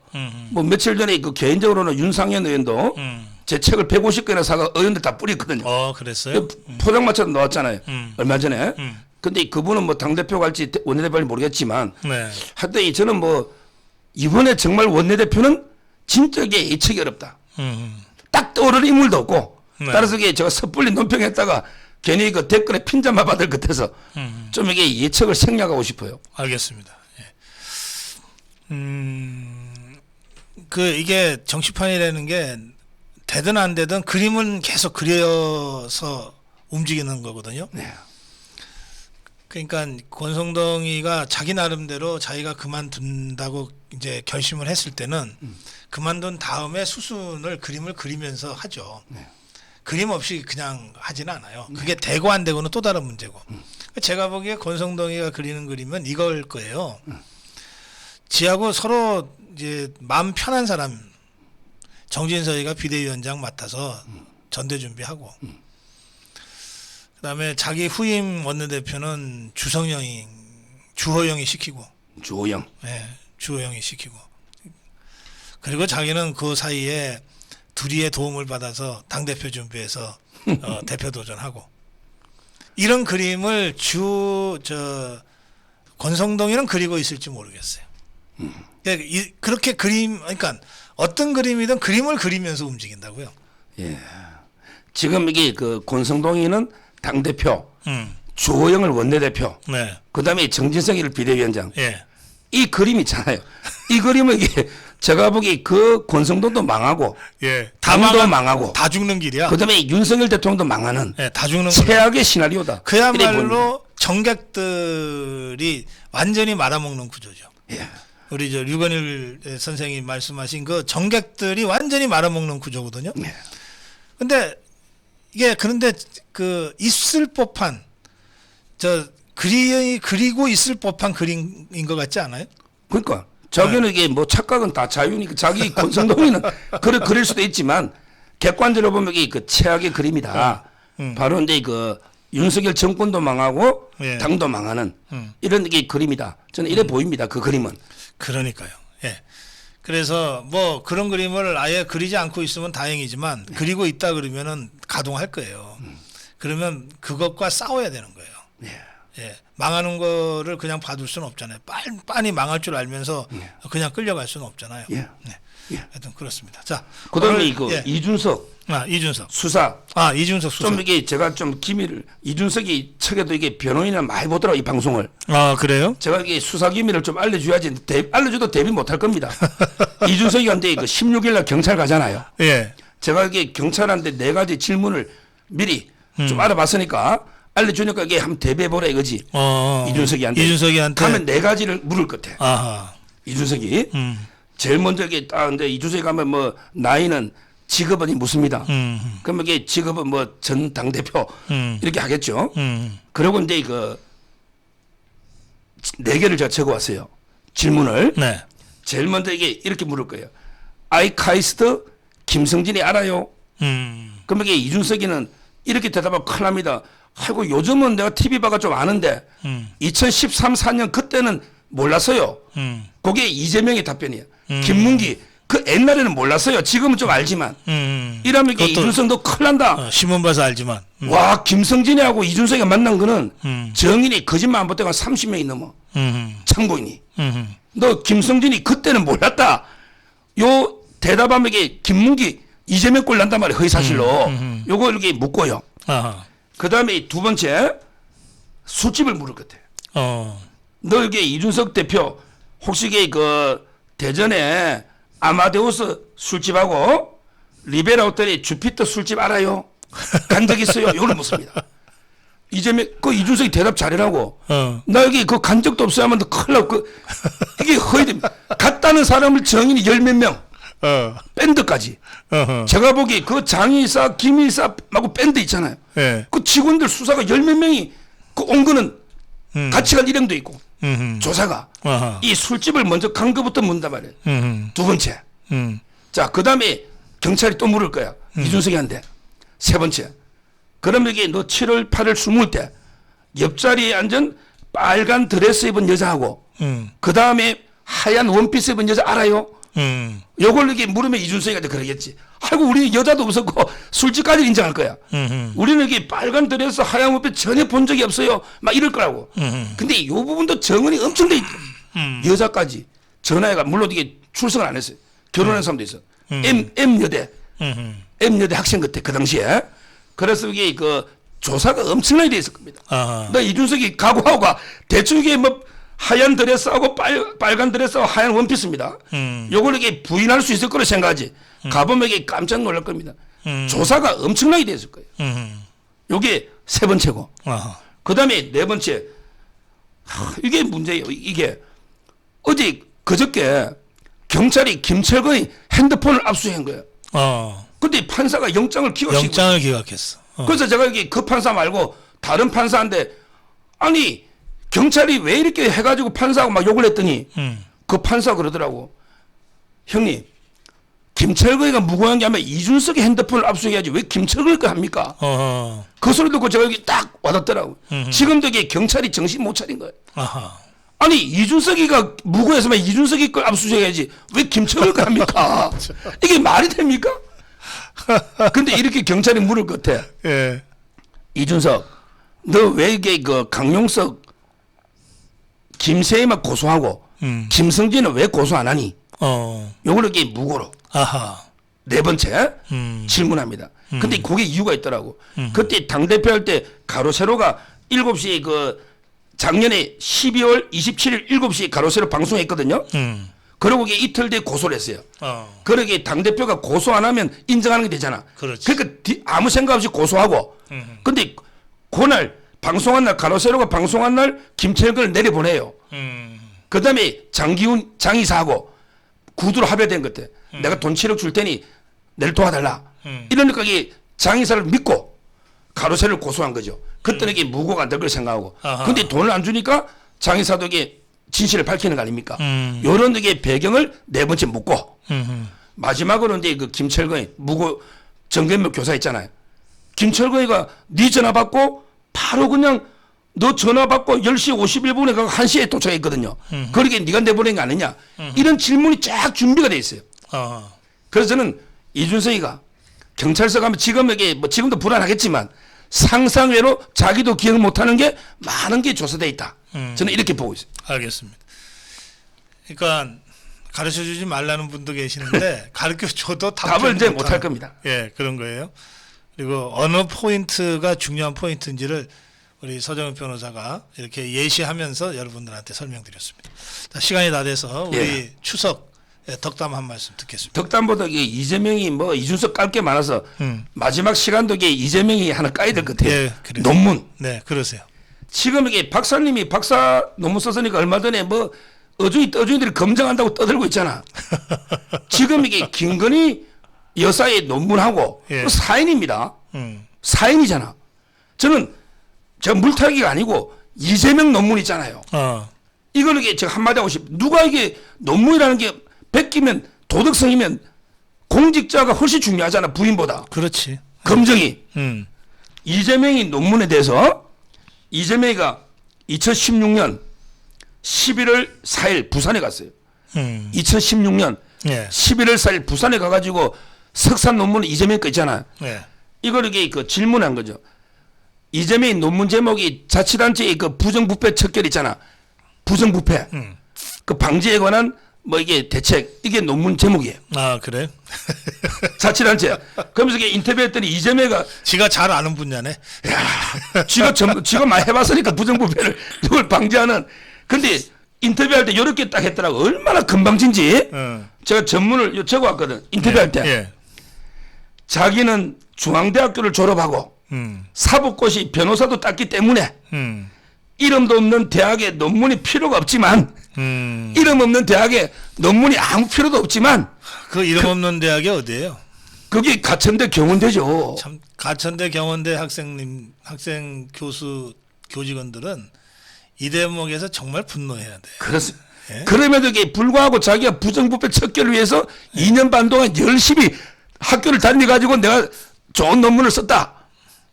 뭐 며칠 전에 그 개인적으로는 윤상현 의원도 제 책을 150개나 사가 의원들 다 뿌렸거든요. 그랬어요? 포장마차도 나왔잖아요. 얼마 전에. 근데 그분은 뭐 당대표 갈지 원내대표 갈지 모르겠지만 네. 하여튼 저는 뭐 이번에 정말 원내대표는 진짜 이게 예측이 어렵다. 딱 떠오르는 인물도 없고 네. 따라서 이게 제가 섣불리 논평했다가 괜히 그 댓글에 핀잔만 받을 것 같아서 좀 이게 예측을 생략하고 싶어요. 알겠습니다. 예. 이게 정치판이라는 게 되든 안 되든 그림은 계속 그려서 움직이는 거거든요. 네. 그러니까 권성동이가 자기 나름대로 자기가 그만둔다고 이제 결심을 했을 때는 그만둔 다음에 수순을 그림을 그리면서 하죠. 네. 그림 없이 그냥 하지는 않아요. 그게 되고 안 되고는 또 다른 문제고. 제가 보기에 권성동이가 그리는 그림은 이걸 거예요. 지하고 서로 이제 마음 편한 사람, 정진석이가 비대위원장 맡아서 전대 준비하고, 그다음에 자기 후임 원내대표는 주호영이 시키고, 주호영. 네, 주호영이 시키고, 그리고 자기는 그 사이에 둘이의 도움을 받아서 당대표 준비해서 대표 도전하고, 이런 그림을 권성동이는 그리고 있을지 모르겠어요. 그렇게 그러니까 어떤 그림이든 그림을 그리면서 움직인다고요. 예. 지금 이게 그 권성동이는 당대표, 주호영을 원내대표, 네. 그다음에 정진석이를 비대위원장. 예. 이 그림 있잖아요. 이 그림은 이게 제가 보기 그 권성동도 망하고, 예. 당도 망하고, 다 죽는 길이야. 그다음에 윤석열 대통령도 망하는 예, 다 죽는 거. 최악의 시나리오다. 이래 보입니다. 그야말로 정객들이 완전히 말아먹는 구조죠. 예. 우리 류건일 선생이 말씀하신 그 정객들이 완전히 말아먹는 구조거든요. 예. 근데 이게 그런데 그 있을 법한 그리고 있을 법한 그림인 것 같지 않아요? 그러니까 자기는 이게 뭐 착각은 다 자유니까 자기 권성동이는 그릴 수도 있지만 객관적으로 보면 이게 그 최악의 그림이다. 바로 이제 그 윤석열 정권도 망하고 예. 당도 망하는 이런 게 그림이다. 저는 이래 보입니다. 그 그림은. 그러니까요. 예. 그래서 뭐 그런 그림을 아예 그리지 않고 있으면 다행이지만 그리고 있다 그러면은 가동할 거예요. 그러면 그것과 싸워야 되는 거예요. 예. 예, 망하는 거를 그냥 봐둘 수는 없잖아요. 빤히 망할 줄 알면서 그냥 끌려갈 수는 없잖아요. 예. 네. 예. 하여튼 그렇습니다. 자, 그다음에 오늘, 이거 예. 이준석 이준석. 수사. 이준석 수사. 좀 이게 제가 좀 기밀을 이준석이 측에도 이게 변호인을 많이 보더라고 이 방송을. 그래요? 제가 이게 수사 기밀을 좀 알려줘야지 알려줘도 대비 못할 겁니다. 이준석이 근데 그 16일 날 경찰 가잖아요. 예. 제가 이게 경찰한테 4가지 질문을 미리 좀 알아봤으니까 알려주니까 이게 한번 대비해보라 이거지. 이준석이한테 가면 4가지를 물을 것 같아. 아하. 이준석이 제일 먼저 이게 근데 이준석이 가면 뭐 나이는 직업은 묻습니다. 그러면 이게 직업은 뭐 전 당대표 이렇게 하겠죠. 그리고 이제 그 4개를 제가 적어왔어요. 질문을. 네. 제일 먼저 이게 이렇게 물을 거예요. 아이카이스트 김성진이 알아요? 그러면 이게 이준석이는 이렇게 대답하면 큰일 납니다. 아이고 요즘은 내가 TV 봐가 좀 아는데 2013, 4년 그때는 몰랐어요. 그게 이재명의 답변이에요. 김문기 그 옛날에는 몰랐어요. 지금은 좀 알지만. 이러면 이게 이준석도 큰일 난다. 신문 봐서 알지만. 와 김성진이하고 이준석이 만난 거는 정인이 거짓말 안 보태가 30명이 넘어. 참고인이. 너 김성진이 그때는 몰랐다. 요 대답하면 이게 김문기 이재명 꼴 난단 말이에요. 허위사실로. 요거 이렇게 묻고요. 그 다음에 2번째 술집을 물을 것 같아요. 너 이게 이준석 대표 혹시 이게 그 대전에 아마데우스 술집하고 리베라 호텔의 주피터 술집 알아요? 간 적 있어요? 이걸 묻습니다. 이재명 그 이준석이 대답 잘해라고. 나 여기 그 간 적도 없어요 하면 너 큰일 나고 이게 허위됩니다. 갔다는 사람을 정인이 10몇 명. 밴드까지. 제가 보기 그 장의사, 김의사하고 밴드 있잖아요. 예. 그 직원들 수사가 10몇 명이 그 온 거는 같이 간 일행도 있고 조사가 이 술집을 먼저 간 거부터 묻는단 말이에요. 2번째. 자, 그 다음에 경찰이 또 물을 거야. 이준석이한테. 3번째. 그러면 이게 너 7월 8일 술 먹을 때 옆자리에 앉은 빨간 드레스 입은 여자하고 그 다음에 하얀 원피스 입은 여자 알아요? 요걸 이렇게 물으면 이준석이가 그러겠지. 아이고 우리 여자도 없었고 술집까지 인정할 거야. 우리는 이게 빨간 드레스 하얀 원피스 전혀 본 적이 없어요. 막 이럴 거라고. 근데 이 부분도 정은이 엄청 돼 있대. 여자까지 전화해가 물론 이게 출석을 안 했어요. 결혼한 사람도 있어. M여대 학생 같아 그 당시에. 그래서 이게 그 조사가 엄청나게 돼 있을 겁니다. 나 이준석이 각오하고 대충 이게 뭐 하얀 드레스하고 빨간 드레스하고 하얀 원피스입니다. 요걸 이렇게 부인할 수 있을 거로 생각하지. 가보면 이게 깜짝 놀랄 겁니다. 조사가 엄청나게 돼 있을 거예요. 요게 3번째고. 그 다음에 4번째. 이게 문제예요. 이게 어제 그저께 경찰이 김철근의 핸드폰을 압수한 거예요. 근데 판사가 영장을 기각시키고. 영장을 기각했어. 그래서 제가 여기 그 판사 말고 다른 판사한테 아니 경찰이 왜 이렇게 해가지고 판사하고 막 욕을 했더니 그 판사가 그러더라고. 형님 김철근이가 무고한 게 아니라 이준석의 핸드폰을 압수해야지 왜 김철근이 거 합니까? 그 소리 듣고 제가 여기 딱 와닿더라고. 지금도 이게 경찰이 정신 못 차린 거예요. 아니 이준석이가 무고했으면 이준석이 걸 압수해야지 왜 김철근이 거 합니까? 이게 말이 됩니까? 근데 이렇게 경찰이 물을 것 같아. 예. 이준석 너 왜 이게 그 강용석 김세희만 고소하고 김성진은 왜 고소 안 하니? 요걸 이렇게 무고로. 4번째 질문합니다. 근데 그게 이유가 있더라고. 그때 당대표 할 때 가로세로가 7시에 그 작년에 12월 27일 7시에 가로세로 방송했거든요. 그러고 이게 이틀 뒤에 고소를 했어요. 그러게 당대표가 고소 안 하면 인정하는 게 되잖아. 그렇지. 그러니까 아무 생각 없이 고소하고. 근데 그날 방송한 날 가로세로가 방송한 날 김철근을 내려보내요. 그 다음에 장기훈 장이사하고 구두로 합의된 것 같아. 내가 돈 7억 줄 테니 내를 도와달라. 이러니까 이게 장이사를 믿고 가로세로를 고소한 거죠. 그때는 이게 무고가 안 될 걸 생각하고. 근데 돈을 안 주니까 장이사도 이게 진실을 밝히는 거 아닙니까? 요런 게 배경을 4번째 묻고. 마지막으로 이제 그 김철근이 무고 정경묘 교사 있잖아요. 김철근이가 네 전화 받고 바로 그냥 너 전화 받고 10시 51분에 가고 1시에 도착했거든요. 그러게 네가 내보낸 거 아니냐. 이런 질문이 쫙 준비가 돼 있어요. 그래서 저는 이준석이가 경찰서 가면 지금 이게 뭐 지금도 불안하겠지만 상상외로 자기도 기억 못하는 게 많은 게 조사돼 있다. 저는 이렇게 보고 있어요. 알겠습니다. 그러니까 가르쳐주지 말라는 분도 계시는데 가르쳐줘도 답을 이제 못할 겁니다. 예, 그런 거예요. 그리고 어느 포인트가 중요한 포인트인지를 우리 서정훈 변호사가 이렇게 예시하면서 여러분들한테 설명드렸습니다. 자, 시간이 다 돼서 우리 추석 덕담 한 말씀 듣겠습니다. 덕담보다 이게 이재명이 뭐 이준석 깔 게 많아서 마지막 시간도 이게 이재명이 하나 까야 될 것 같아요. 예, 그래요. 논문. 네, 그러세요. 지금 이게 박사님이 박사 논문 썼으니까 얼마 전에 뭐 어중이들이 검증한다고 떠들고 있잖아. 지금 이게 김건희 여사의 논문하고 예. 그 사인입니다. 음. 사인이잖아. 저는 제가 물타기가 아니고 이재명 논문 있잖아요. 이걸 이게 제가 한마디 하고 싶어요. 누가 이게 논문이라는 게 베끼면 도덕성이면 공직자가 훨씬 중요하잖아. 부인보다. 그렇지. 검증이. 음. 이재명이 논문에 대해서 이재명이가 2016년 11월 4일 부산에 갔어요. 2016년 예. 11월 4일 부산에 가가지고 석사 논문을 이재명 거 있잖아. 예. 이걸 이게 그 질문한 거죠. 이재명의 논문 제목이 자치단체의 그 부정부패 척결 있잖아. 부정부패. 그 방지에 관한 뭐 이게 대책 이게 논문 제목이에요. 아, 그래? 자치단체. 그러면서 이게 인터뷰했더니 이재명이가 지가 잘 아는 분야네. 지가 많이 해봤으니까 부정부패를 이걸 방지하는. 근데 인터뷰할 때 이렇게 딱 했더라고. 얼마나 건방진지. 제가 전문을 적어왔거든. 인터뷰할 때. 예. 자기는 중앙대학교를 졸업하고 사법고시 변호사도 땄기 때문에 이름도 없는 대학에 논문이 필요가 없지만 이름 없는 대학에 논문이 아무 필요도 없지만 그 이름 없는 대학이 어디예요? 그게 가천대 경운대죠. 참 가천대 경원대 학생 교수 교직원들은 이 대목에서 정말 분노해야 돼. 그렇습니다. 예? 그럼에도 이게 불구하고 자기가 부정부패 척결을 위해서 2년 반 동안 열심히 학교를 다녀가지고 내가 좋은 논문을 썼다.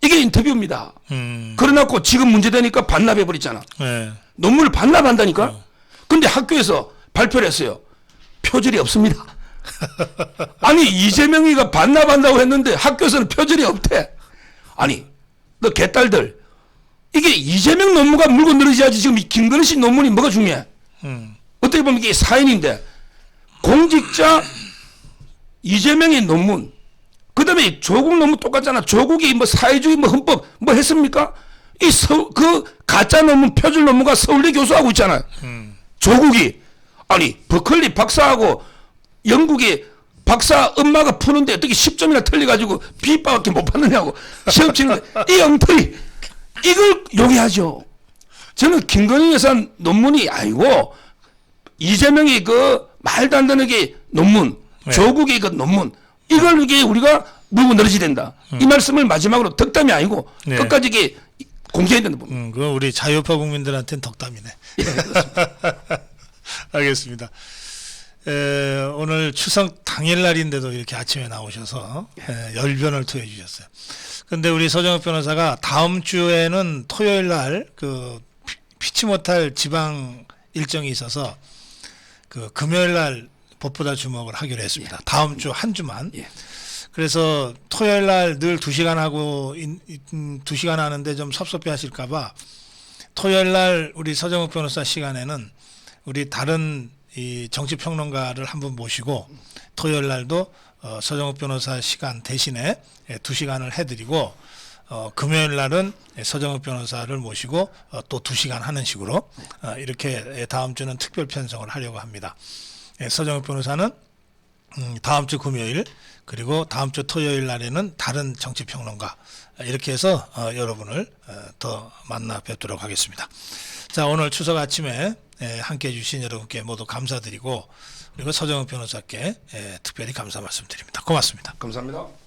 이게 인터뷰입니다. 그러놓고 지금 문제되니까 반납해버리잖아. 예. 논문을 반납한다니까? 근데 학교에서 발표를 했어요. 표절이 없습니다. 아니 이재명이가 반납한다고 했는데 학교에서는 표절이 없대. 아니 너 개딸들 이게 이재명 논문과 물고 늘어져야지 지금 이 김건희 씨 논문이 뭐가 중요해? 어떻게 보면 이게 사인인데 공직자 이재명의 논문 그다음에 조국 논문 똑같잖아. 조국이 뭐 사회주의 뭐 헌법 뭐 했습니까? 그 가짜 논문 표절 논문가 서울대 교수하고 있잖아요. 조국이 아니 버클리 박사하고 영국의 박사 엄마가 푸는데 어떻게 10점이나 틀려가지고 B밖에 못 받느냐고 시험 치는데 이 엉터리 이걸 용해하죠. 저는 김건희 여사 논문이 아니고 이재명이 그 말도 안 되는 게 논문 조국의 그 논문 이걸 이게 우리가 물고 늘어져야 된다. 이 말씀을 마지막으로 덕담이 아니고 끝까지 이게 공개해야 된다. 그건 우리 자유파 국민들한테는 덕담이네. 알겠습니다. 오늘 추석 당일날인데도 이렇게 아침에 나오셔서 열변을 토해 주셨어요. 근데 우리 서정욱 변호사가 다음 주에는 토요일 날 그 피치 못할 지방 일정이 있어서 그 금요일 날 법보다 주목을 하기로 했습니다. 다음 주 한 주만. 그래서 토요일 날 늘 2시간 하고 2시간 하는데 좀 섭섭해 하실까봐 토요일 날 우리 서정욱 변호사 시간에는 우리 다른 이 정치평론가를 한분 모시고 토요일 날도 서정욱 변호사 시간 대신에 2시간을 해드리고 금요일 날은 서정욱 변호사를 모시고 또 2시간 하는 식으로 이렇게 다음 주는 특별 편성을 하려고 합니다. 서정욱 변호사는 다음 주 금요일 그리고 다음 주 토요일 날에는 다른 정치평론가 이렇게 해서 여러분을 더 만나 뵙도록 하겠습니다. 자, 오늘 추석 아침에 함께해 주신 여러분께 모두 감사드리고 그리고 서정욱 변호사께 특별히 감사 말씀드립니다. 고맙습니다. 감사합니다.